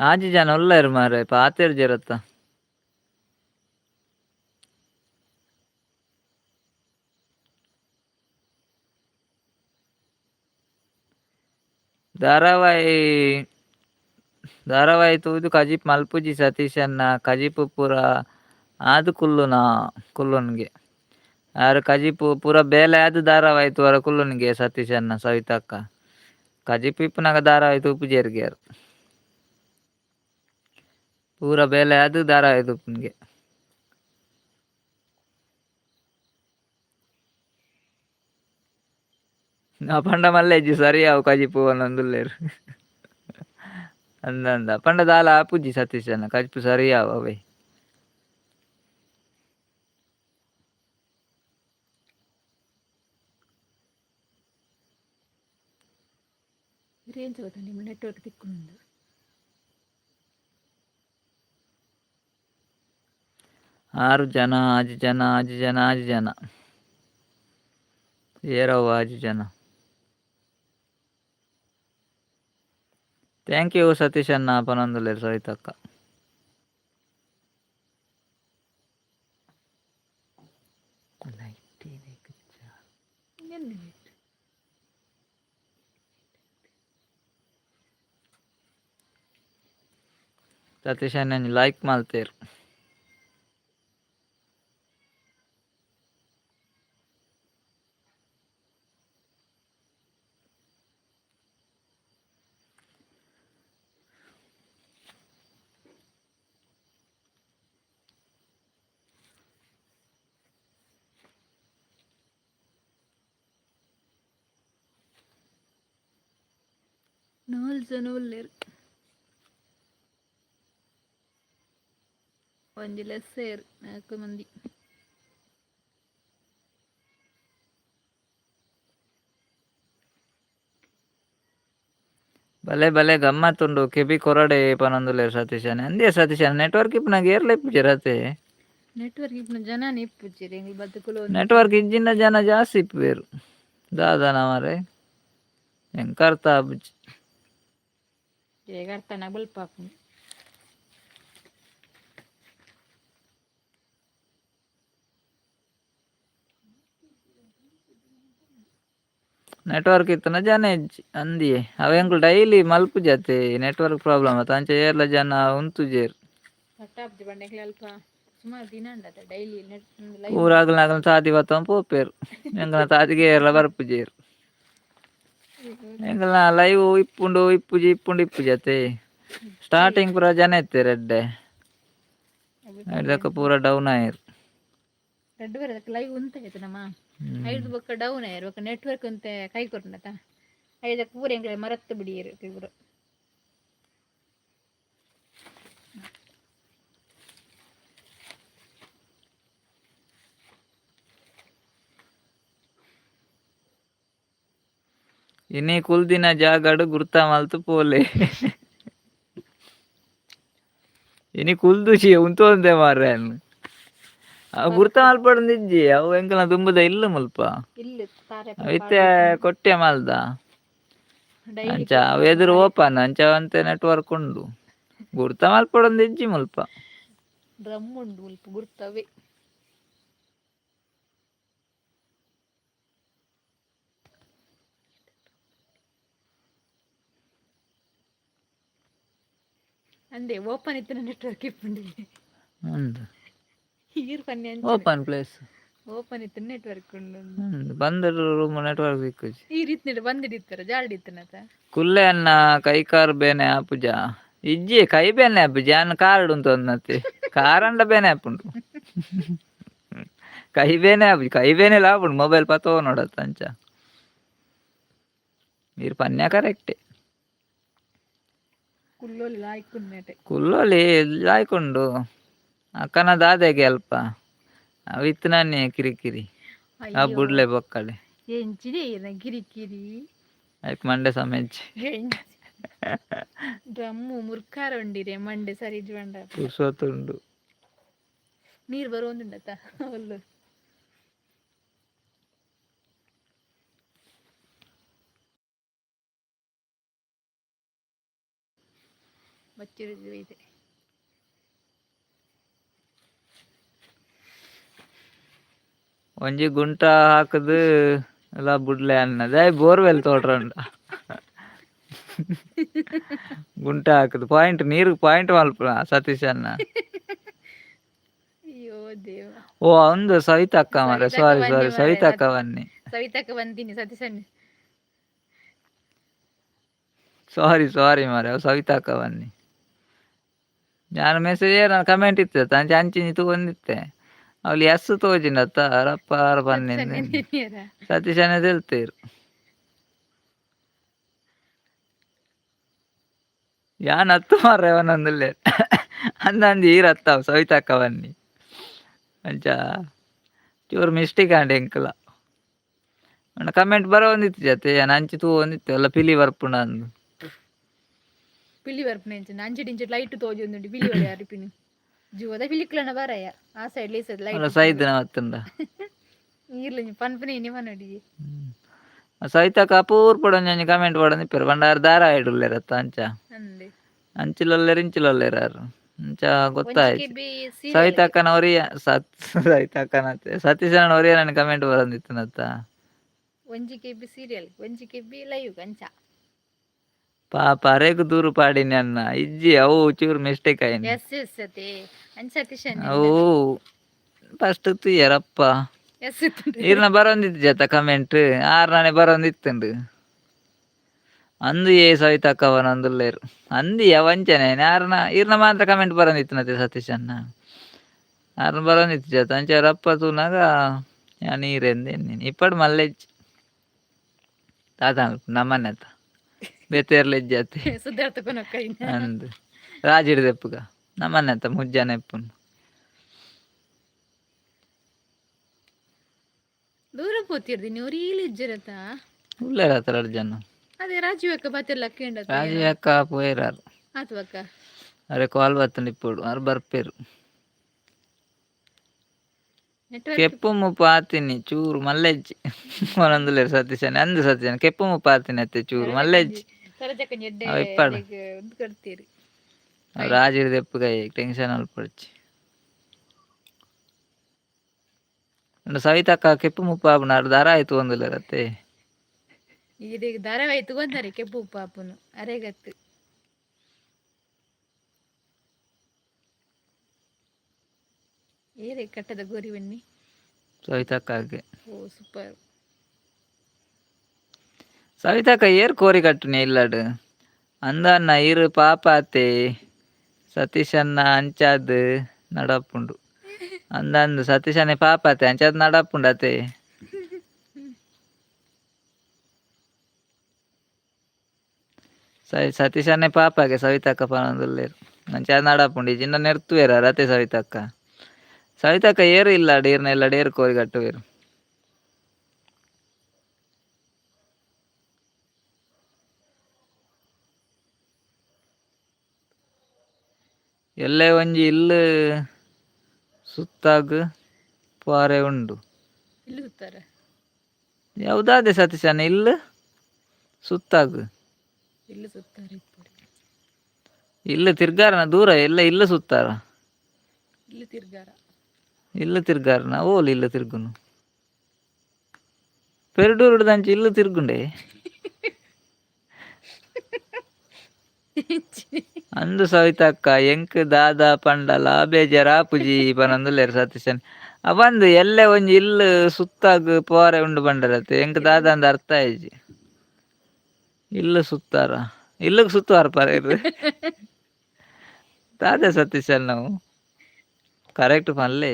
ಆಜಿ ಜನ ಒಲ್ಲೆರ್ ಮಾರ್ರೆ ಪಾತೆರ್ ಜರತ್ತ. ಧಾರಾವಾಹಿ ತೂದು ಕಜಿಪ್ ಮಲ್ಪುಜಿ ಸತೀಶ್ ಅನ್ನ ಕಜಿಪು ಪೂರ ಆದ್ ಕುಲ್ಲುನ್ಗೆ ಆರು ಕಜಿಪು ಪೂರ ಬೇಲೆ ಆದ್ ಧಾರಾವಾಹಿ ತೂವರ ಕುಲ್ಲುನ್ಗೆ ಸತೀಶ್ ಅನ್ನ ಸವಿತಕ್ಕ ಕಜಿಪು ಇಪ್ಪುನಗ ಧಾರಾವಾಹಿ ತೂಪುಜೆರ್ಗ್ಯಾರ್ ಪೂರ ಬೇಲೆ ಆದ್ ಧಾರಾವಾಹಿ ತೂಪುನ್ಗೆ. ಪಂಡ ಮಲ್ಲೆಜ್ಜಿ ಸರಿಯಾವು ಕಜಿಪು ಪನೊಂದುಲ್ಲೆರ್ ಅಂದಂದ ಪಂಡ ದಾಲ ಆಪುಜಿ ಸತೀಶ್ ಅನ್ನ ಕಜಿಪು ಸರಿಯಾವು ಅವೇ. ರೇಂಜ್ ಗೊತ್ತಾ ನಿಮ್ಮ ನೆಟ್ವರ್ಕ್ ತಿಕ್ಕುಂಡು. ಆರು ಜನ ಆಜಿ ಜನ ಏರವ್ವ ಆಜಿ ಜನ. ಥ್ಯಾಂಕ್ ಯು ಸತೀಶ್ ಅನ್ನ ಪನೊಂದುಲ್ಲೆರ್ ಸವಿತಕ್ಕ. ಸತೀಶ್ ಅನ್ನ ಲೈಕ್ ಮಲ್ತೇರ್. ನಾಲ್ ಜನ ಉಲ್ಲೆರ್ ಒಂಜಿ ಲೆಸ್ಸೇರ್ 4 ಮಂದಿ. ಭಲೆ ಗಮ್ಮತ್ತುಂಡು ಕೆಬಿ ಕೊರಡೆ ಪನೊಂದುಲ್ಲೆರ್ ಸತೀಶ್ ಅನ್ನ. ಅಂದೇ ಸತೀಶ್ ಅನ್ನ ನೆಟ್ವರ್ಕ್ ಇಪ್ಪುನಗ ಏರ್ಲ ಇಪ್ಪುಜಿ ರತೆ. ನೆಟ್ವರ್ಕ್ ಇಪ್ಪುನ ಜನನೇ ಇಪ್ಪುಜೆರ್ ಎಂಗ್ಲು ಬದುಕುಲು ನೆಟ್ವರ್ಕ್ ಇಜ್ಜಿಂಡ ಜನ ಜಾಸ್ತಿ ಇಪ್ಪುವೆರು ದಾದಾನ ಮಾರೆ ಎಂಕ್ ಅರ್ಥ ಆಪುಜಿ. ಈಗ ಅರ್ಥನ ಬಲ್ಪಾಪುಂಡು. ನೆಟ್ವರ್ಕ್ ಇತ್ತನ ಜನ ಇಜ್ಜಿ ಅಂದಿಯೆ ಅವ ಎಂಕ್ಲು ಡೈಲಿ ಮಲ್ಪುಜತೆ ನೆಟ್ವರ್ಕ್ ಪ್ರಾಬ್ಲಮ್ ಅತ್ತ ಅಂಚ ಏರ್ಲ ಜನ ಉಂತುಜೆರ್. ಕಟ್ಟಾಪ್ಜಿ ಬಂಡೆಗ್ಲ ಅಲ್ಪ ಸುಮಾರು ದಿನ ಉಂಡತ ಡೈಲಿ ನೆಟ್ ಲೈವ್ ಪೂರ ಅಗಲ್ನ ತಾತಿ ಬತ್ತವ ಪೋಪೆರ್ ಎಂಕಲ್ನ ತಾತಿಗೆ ಏರ್ಲ ಬರ್ಪುಜೆರ್. ಎಂಕಲ್ನ ಲೈವ್ ಇಪ್ಪುಜತೆ ಸ್ಟಾರ್ಟಿಂಗ್ ಪೂರ ಜನ ಇತ್ತೆರ್ ಎಡ್ಡೆ ಐದಕ್ಕ ಪೂರ ಡೌನ್ ಆಯೆರ್. ರಡ್ಡು ಬರದಕ್ಕೆ ಲೈವ್ ಉಂತಾಯ್ತು ನಮ್ಮ ಐದು ಬೊಕ್ಕ ಡೌನ್ ಆಯರ್ ಬೊಕ್ಕ ನೆಟ್ವರ್ಕ್ ಅಂತ ಕೈ ಕೊರ್ನತ ಐದಕ್ಕೆ ಪೂರ ಎಂಗ್ಲ ಮರತ್ತು ಬಿಡಿಯರು ಪೂರ. ಇನಿ ಕುಲ್ದಿನ ಜಾಗಡ್ ಗುರ್ತ ಮಲ್ತು ಪೋಲೆ ಇನಿ ಕುಲ್ದುಶಿ ಉಂತೊಂದೆ ಮಾರ್ರೆ ಅವು ಗುರ್ತ ಮಲ್ಪಡೊಂದು ಇಜ್ಜಿ ಅವು ಎಂಕಲ್ನ ದುಂಬುದ ಇಲ್ಲ ಮುಲ್ಪ ಅವಿತ್ತೆ ಕೊಟ್ಟೆ ಮಲ್ದ ಅಂಚ ಅವು ಎದುರು ಓಪನ್ ಅಂಚ ಅಂತೆ ನೆಟ್ವರ್ಕ್ ಉಂಡು ಗುರ್ತ ಮಲ್ಪಡೊಂದು ಇಜ್ಜಿ ಮುಲ್ಪ. ಡ್ರಮ್ ಉಂಡು ಮುಲ್ಪ ಗುರ್ತವೇ. ಅಂದೆ ಓಪನ್ ಇತ್ತು ನೆಟ್ವರ್ಕ್ ಇಪ್ಪುಂಡು ಉಂದು ಈರ್ ಪನ್ನೆ ಅಂಚನೆ ಓಪನ್ ಪ್ಲೇಸ್ ಓಪನ್ ಇತ್ತು ನೆಟ್ವರ್ಕ್ ಉಂಡು ಬಂದರು ರೂಮ್ ನೆಟ್ವರ್ಕ್ ಸಿಕ್ಕುಜಿ ಈ ರೀತಿ ಬಂದಿಡಿತ್ತಾರ ಜಾಲ್ಡಿತ್ತನತ ಕುಲ್ಲೆ ಅನ್ನ ಕೈಕಾರು ಬೇನೆ ಆಪುಜ ಇಜ್ಜಿ ಕೈ ಬೇನೆ ಆಪುಜಿ ಅನ್ನ ಕಾರಡು ಉಂತೊಂದತ್ತೆ ಕಾರಂಡ ಬೇನೆ ಆಪುಂಡು ಕೈ ಬೇನೆ ಆಪುಜಿ ಕೈ ಬೇನೆ ಲಾಪುಂಡು ಮೊಬೈಲ್ ಪತ್ತೋ ನೋಡತ್ತ ಅಂಚ మీరు పన్యా కరెక్టే ಕುಲ್ಲೋಲಿ ಲಾಯ್ಕುನ್ನೇಟೆ ಕುಲ್ಲೋಲಿ ಲಾಯ್ಕೊಂಡು ಅಕ್ಕನ ದಾದೆಗೆ ಅಲ್ಪ ಅವಿತ್ತು ನಾನೇ ಕಿರಿಕಿರಿ ಆ ಅಯ್ಯೋ ಬುಡ್ಲೆ ಬೊಕ್ಕಡೆ ಎಂಚಿದೆ ಏನ ಕಿರಿಕಿರಿ ಆಯ್ತು ಮಂಡೆ ಸಮೆಜ್ಜಿ ಡ್ರಮ್ಮು ಮುರ್ಕಾರ ಉಂಡಿರೆ ಮಂಡೆ ಸರಿ ಜುಂಡ ಕುಸೋತುಂಡು ನೀರು ಬರುವಂದುಂಡತ್ತ ಒಲ್ಲು ಬಚ್ಚಿರಿದು ಇದೆ ಒಂಜಿ ಗುಂಟ ಹಾಕದು ಎಲ್ಲ ಬುಡ್ಲೆ ಅನ್ನದ ಬೋರ್ವೆಲ್ ತೋಡ್ರಂಡ ಗುಂಟ ಹಾಕದು ಪಾಯಿಂಟ್ ನೀರು ಪಾಯಿಂಟ್ ಮಲ್ಪ ಸತೀಶ್ ಅನ್ನ ಅಯ್ಯೋ ದೇವ ಓ ಒಂದು ಸವಿತಕ್ಕ ಮಾರೆ ಸಾರಿ ಸಾರಿ ಸವಿತಕ್ಕ ಬನ್ನಿ ಸವಿತಕ್ಕ ಬಂತೀನಿ ಸತೀಶನ್ ಸಾರಿ ಸಾರಿ ಮಾರೆ ಸವಿತಕ್ಕ ಬನ್ನಿ ನಾನು ಮೆಸೇಜ್ ನಾನು ಕಮೆಂಟ್ ಇತ್ತು ಅಂಚೆ ಅಂಚಿನಿ ತಗೊಂಡಿತ್ತೆ ಅವ್ಲಿ ಎಸ್ ತೋಜಿನತ್ತ ರಪ್ಪ ಬನ್ನಿ ಸತೀಶನೇ ತಿಳ್ತೀರು ಯಾನ್ ಹತ್ತು ಮಾರ್ರೆ ಅವನೊಂದುಲ್ಲೆ ಅಂದಂದು ಈರತ್ತಾವ ಸವಿತಕ್ಕ ಬನ್ನಿ ಅಂಚ ಚೂರು ಮಿಸ್ಟೇಕ್ ಆಂಡ್ ಎಂಕಲ ಕಮೆಂಟ್ ಬರೋ ಒಂದಿತ್ತು ಜತೆ ಅಂಚಿ ತೂ ಒಂದಿತ್ತು ಎಲ್ಲ ಪಿಲಿ ಬರ್ಪುಂಡ ಅಂದು ಪಿಲಿ ಬರ್ಪುನ ಅಂಚೆ ಇಂಚೆ ಲೈಟ್ ತೋಜಿ ಒಂದುಂಡು ಪಿಲಿ ಹೊಡೆ ಅರಿಪಿನಿ ಜೀವದ ಪಿಲಿಕ್ಲನ ಬರಯ್ಯ ಆ ಸೈಡ್ ಲೇಸದ ಲೈಟ್ ಸೈದಿನ ಮತ್ತುಂಡ ಈರ್ಲ ಪನ್ಪನೆ ನಿಮ ನೋಡಿ ಸವಿತಕ್ಕ ಅಪೂರ್ಪಡ ಒಂಜಿ ಕಮೆಂಟ್ ಪಡೋದು ಇಪ್ಪರು ಬಂಡಾರ ದಾರ ಇಡುಲ್ಲೇರತ್ತ ಅಂಚ ಅಂದೆ ಅಂಚಿಲೊಲ್ಲೇರು ಇಂಚಿಲೊಲ್ಲೇರಾರು ಅಂಚ ಗೊತ್ತಾಯ್ತು ಸವಿತಕ್ಕನ ಒರಿಯ ಸವಿತಕ್ಕನತ್ತೆ ಸತೀಶನ ಒರಿಯ ನನ್ನ ಕಮೆಂಟ್ ಬರೋದಿತ್ತನತ್ತ ಒಂಜಿ ಕೆಬಿ ಸೀರಿಯಲ್ ಒಂಜಿ ಕೆಬಿ ಲೈವ್ ಕಂಚ ಪಾಪ ಅರೆಗು ದೂರು ಪಾಡಿನಿ ಅನ್ನ ಇಜ್ಜಿ ಅವು ಚೂರು ಮಿಸ್ಟೇಕ್ ಆಯ್ನಿ ಎಸ್ ಎಸ್ ಅತೆ ಅಂಚ ಸತೀಶನ್ ಅವು ಫಸ್ಟ್ ತುಯ್ಯರಪ್ಪ ಎಸ್ ಈರ್ನ ಬರೋಂದಿತ್ತು ಜತ ಕಮೆಂಟ್ ಆರ್ನಾನೆ ಬರೋಂದಿತ್ತುಂಡು ಅಂದು ಏ ಸವಿತಕ್ಕವನ ಒಂದುಲ್ಲೇರು ಅಂದಿಯ ವಂಚನೆ ಯಾರನ ಈರ್ನ ಮಾತ್ರ ಕಮೆಂಟ್ ಬರೋಂದಿತ್ತು ನತ್ತೆ ಸತೀಶನ್ನ ಆರ್ನ ಬರೋಂದಿತ್ತು ಜತ ಅಂಚೆ ರಪ್ಪ ತೂನಾಗ ನೀರೆಂದೇನಿ ಇಪ್ಪಡು ಮಲ್ಲೆಜ್ಜಿ ತಾತ ನಮ್ಮನೆತ್ತ ಬೇತೇರ್ಲೆಜ್ಜಾತಿ ಸಿದ್ಧಾರ್ಥ ಕೊನಕ್ಕೈ ಅಂದು ರಾಜಿಡ್ದೆಪ್ಪುಗ ನಮ್ಮನೆತ್ತ ಮುಜ್ಜಾನ ಎಪ್ಪುನು ದೂರ ಪೋತಿರ್ದಿ ನೀವು ರೀಲ್ ಇಜ್ಜರತ ಉಳ್ಳೇರತ್ತ ಎರಡು ಜನ ಅದೇ ರಾಜೀವ್ ಅಕ್ಕ ಬತ್ತಿರ್ಲ ಕೇಂಡ ರಾಜಿ ಅಕ್ಕ ಪೋಯಿರಾರು ಆತ್ವಕ್ಕ ಅರೆ ಕಾಲ್ ಬತ್ತಂಡು ಇಪ್ಪಡು ಅವ್ರು ಬರ್ಪೇರು ನೆಟ್ವರ್ಕ್ ಕೆಪ್ಪು ಮುಪ್ಪು ಆತೀನಿ ಚೂರು ಮಲ್ಲೆಜ್ಜಿ ಒಂದೊಂದುಲೇರು ಸತೀಶನೆ ಅಂದು ಸತೀಶನ ಕೆಪ್ಪು ಮುಪ್ಪು ಆತೀನಿ ಅತ್ತೆ ಚೂರು ಮಲ್ಲೆಜ್ಜಿ ಸರಜಕ್ಕ ಎಡ್ಡೆ ಅವ ಇಪ್ಪಡು ಒಂದು ಕಟ್ತೀರಿ ಅವ್ರು ರಾಜಿಡ್ದೆಪ್ಪುಗೈ ಟೆನ್ಷನ್ ಅಲ್ಪಡ್ಚಿ ಸವಿತಕ್ಕ ಕೆಪ್ಪು ಮುಪ್ಪು ಆಪುನ ದಾರ ಆಯ್ತು ಒಂದುಲೇರತ್ತೆ ಈಗ ಧಾರಾವಾಹಿ ತಗೊಂತಾರೆ ಕೆಂಪು ಪಾಪುನು ಅರೆಗತ್ತು ಏರೇ ಕಟ್ಟದ ಗೋರಿ ಬನ್ನಿ ಸವಿತಕ್ಕಗೆ ಓ ಸೂಪರ್ ಸವಿತಕ್ಕ ಏರ್ ಕೋರಿ ಕಟ್ಟುನೆ ಇಲ್ಲಡು ಅಂದನ್ನ ಇರು ಪಾಪ ಆತೆ ಸತೀಶನ್ನ ಅಂಚಾದ್ ನಡಪುಂಡು ಅಂದಂದು ಸತೀಶನೇ ಪಾಪ ಆತೆ ಅಂಚಾದ್ ನಡಪುಂಡು ಅತೆ ಸತೀಶನ್ನೇ ಪಾಪಗೆ ಸವಿತಕ್ಕ ಪನೊಂದುಲ್ಲೇರು ಅಂಚಾದ್ ನಡಪುಂಡು ಈ ಜಿನ್ನ ನೆರ್ತುವೇರ ರತೆ ಸವಿತಕ್ಕ ಏರು ಇಲ್ಲ ಡೇರ್ನ ಎಲ್ಲ ಡೇರ್ ಕೋರಿ ಕಟ್ಟುವೇರು ಎಲ್ಲೇ ಒಂಜಿ ಇಲ್ಲು ಸುತ್ತಾಗ್ ಪಾರೆ ಉಂಡು ಇಲ್ಲಿ ಸುತ್ತಾರೆ ಯಾವುದಾದೆ ಸತೀಶನ ಇಲ್ಲು ಸುತ್ತಾಗ್ ಇಲ್ಲಿ ಸುತ್ತಾರೆ ಇಲ್ಲು ತಿರ್ಗಾರನ ದೂರ ಎಲ್ಲ ಇಲ್ಲು ಸುತ್ತಾರ ಇಲ್ಲಿ ತಿರ್ಗಾರ ಇಲ್ಲು ತಿರ್ಗಾರನ ಓಲ್ ಇಲ್ಲು ತಿರ್ಗುನು ಪೆರ್ಡೂರು ದಂಚಿ ಇಲ್ಲು ತಿರ್ಗುಂಡೆ ಅಂದು ಸವಿತಕ್ಕ ಎಂಕ್ ದಾದ ಪಂಡಲ ಬೇಜಾರ ಪುಜಿ ಪನೊಂದುಲ್ಲೆರ್ ಸತೀಶನ್ ಅವಂದು ಎಲ್ಲೆ ಒಂಜಿ ಇಲ್ಲು ಸುತ್ತಾಗ್ ಪೋರೆ ಉಂಡು ಪಂಡರತೆ ಎಂಕ್ ದಾದ ಅಂದ್ ಅರ್ಥ ಆಯ್ಜಿ ಇಲ್ಲು ಸುತ್ತಾರ ಇಲ್ಲುಗ್ ಸುತ್ತುವಾರ್ ಪರೇರ್ ದಾದ ಸತೀಶನ್ ನಾವು ಕರೆಕ್ಟ್ ಪನ್ಲೆ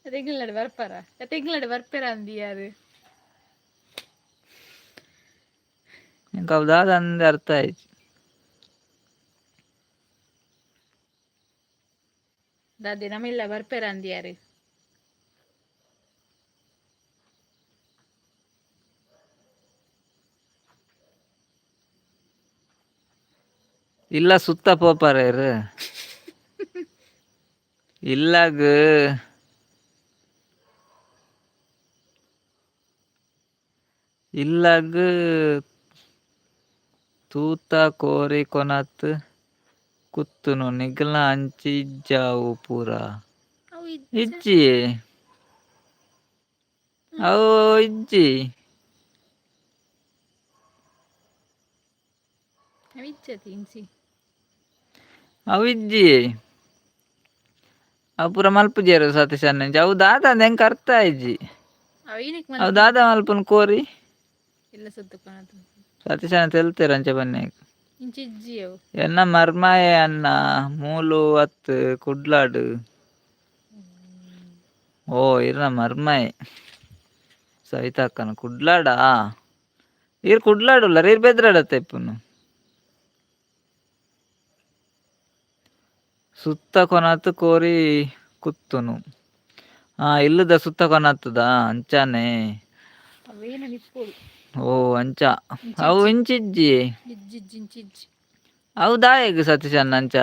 ತಿಂಗಳಡೆ ಬರ್ಪಾರ ತಿಂಗಳಡೆ ಬರ್ಪೇರ ಅಂದಿಯಾರು ಎಂಕ್ ಅವು ದಾದ ಅಂದ್ ಅರ್ಥ ಆಯ್ಜಿ ದಾದಿ ನಮಿಲ್ಲ ಬರ್ಪೇರ ಅಂದಿಯಾರು ಇಲ್ಲ ಸುತ್ತ ಪೋಪಾರೇರ್ ಇಲ್ಲಾಗ್ ಇಲ್ಲಾಗ್ ತೂತ ಕೋರಿ ಕೊನತ್ ಕುತ್ತುನು ನಿಕ್ಲ್ನ ಅಂಚಿ ಇಜ್ಜಾವು ಪೂರ ಅವು ಇಜ್ಜಿ ಅವು ಇಜ್ಜಿ ಇಜ್ಜತಿ ಇಂಚಿ ಅವು ಇಜ್ಜಿ ಅವು ಪೂರ ಮಲ್ಪುಜೆರ್ ಸತೀಶ್ ಅನ್ನಂಚಿ ಅವು ದಾದ ಅಂದ್ ಎಂಕ್ ಅರ್ಥ ಆಯ್ಜಿ ಅವು ಏನಕ್ಕೆ ಅವು ಮಲ್ಪೊಡು ದಾದ ಮಲ್ಪುನ್ ಕೋರಿ ಇಲ್ಲ ಸುತ್ತುಕೊನದು ಸತೀಶ್ ಅಣ್ಣ ತೆಲ್ತೆರ್ ಅಂಚ ಬನ್ನಿಕ್ ಇಂಚಿ ಇಜ್ಜಿ ಅವು ಎನ್ನ ಮರ್ಮಾಯೆ ಅನ್ನ ಮೂಲು ಅತ್ ಕುಡ್ಲಾಡ್ ಓ ಇರ್ನ ಮರ್ಮಾಯೆ ಸವಿತಕ್ಕನ ಕುಡ್ಲಾಡಾ ಈರ್ ಕುಡ್ಲಾಡುಲ್ಲರ್ ಈರ್ ಬೆದ್ರಾಡತ್ತೆ ಇಪ್ಪುನು ಸುತ್ತ ಕೊನತ್ ಕೋರಿ ಕುತ್ತುನು ಇಲ್ಲುದ ಸುತ್ತ ಕೊನತ್ತದ ಅಂಚಾನೆ ಅವೇನು ನಿಪ್ಪೋಡು ಓ ಅಂಚ ಅವು ಇಂಚಿಜ್ಜಿ ಇಜ್ಜಿಜ್ಜಿ ಇಂಚಿಜ್ಜಿ ಅವು ದಾಯೆಗ್ ಸತೀಶ್ ಅಣ್ಣ ಅಂಚ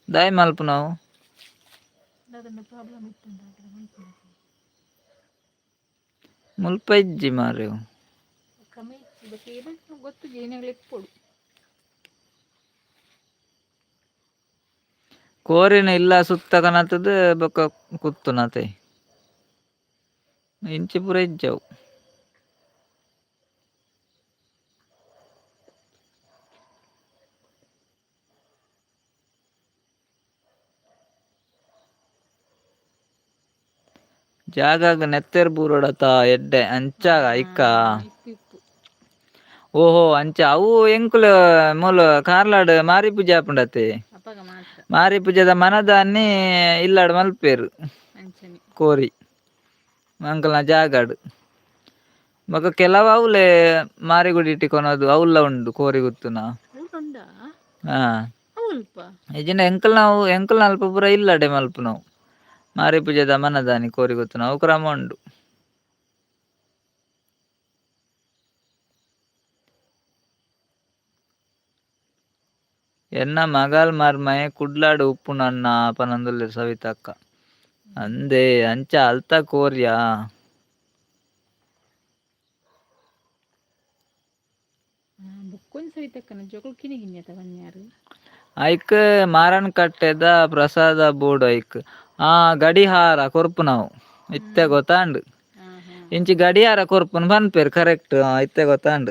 ದಾಯೆ ಮಲ್ಪುನವು ದಾದಂಡ ಪ್ರಾಬ್ಲಮ್ ಇತ್ತುಂಡ ಮುಲ್ಪ ಇಜ್ಜಿ ಮಾರ್ರೆ ಅವು ಕಮ್ಮಿ ಇದಕ್ಕೆ ಏನು ಗೊತ್ತು ಏನಾಗಲಿ ಇಪ್ಪೋಡು ಕೋರಿನ ಇಲ್ಲ ಸುತ್ತ ಕನತದ ಬೊಕ ಕುತ್ತುನತೆ ಇಂಚಿ ಪೂರ ಇಜ್ಜವು ಜಾಗಾಗ ನೆತ್ತೆರ್ ಬೂರೋಡತ ಎಡ್ಡೆ ಅಂಚಾಗ ಐಕ್ಕ ಇಪ್ಪು ಓಹೋ ಅಂಚ ಅವು ಎಂಕುಲು ಮೂಲು ಕಾರ್ಲಾಡ್ ಮಾರಿ ಪೂಜೆ ಆಪುಂಡತೆ ಅಪ್ಪಗ ಮಾತ್ರ ಮಾರಿ ಪೂಜೆದ ಮನದಾನಿ ಇಲ್ಲಾಡ್ ಮಲ್ಪೇರು ಅಂಚನೆ ಕೋರಿ ಅಂಕಲ್ನ ಜಾಗಾಡ್ ಬೊಕ ಕೆಲವು ಅವ್ಲೆ ಮಾರಿಗುಡಿ ಇಟ್ಟಿಕೊನೋದು ಅವ್ಲ ಉಂಡು ಕೋರಿ ಗುತ್ತುನ ಉಂಡುಂಡ ಹಾ ಅಲ್ಪ ಇಜಿಂಡ ಎಂಕಲ್ನ ಅಲ್ಪ ಪೂರ ಇಲ್ಲಡೆ ಮಲ್ಪುನವು ಮಾರಿ ಪೂಜೆದ ಮನದಾನಿ ಕೋರಿ ಗುತ್ತುನ ಅವು ಕ್ರಮ ಉಂಡು ಎನ್ನ ಮಗಾಲ್ ಮರ್ಮಯೆ ಕುಡ್ಲಾಡ್ ಉಪ್ಪುನನ್ನ ಪನೊಂದುಲ್ಲೆರ್ ಸವಿತಕ್ಕ ಅಂದೆ ಅಂಚ ಅಲ್ತ ಕೋರ್ಯಾ ಬುಕ್ಕೊಂದು ಸವಿತಕ್ಕನ ಜೋಕುಲು ಕಿಣಿಗಿನ್ಯತ ಬನ್ಯಾರು ಐಕ್ ಮಾರನ್ ಕಟ್ಟೆದ ಪ್ರಸಾದ ಬೋರ್ಡ್ ಐಕ್ ಗಡಿಹಾರ ಕೊರ್ಪುನವು ಇತ್ತೆ ಗೊತ್ತಾಂಡ್ ಇಂಚಿ ಗಡಿಯಾರ ಕೊರ್ಪುನ ಪನ್ಪೇರ್ ಕರೆಕ್ಟ್ ಇತ್ತೆ ಗೊತ್ತಾಂಡ್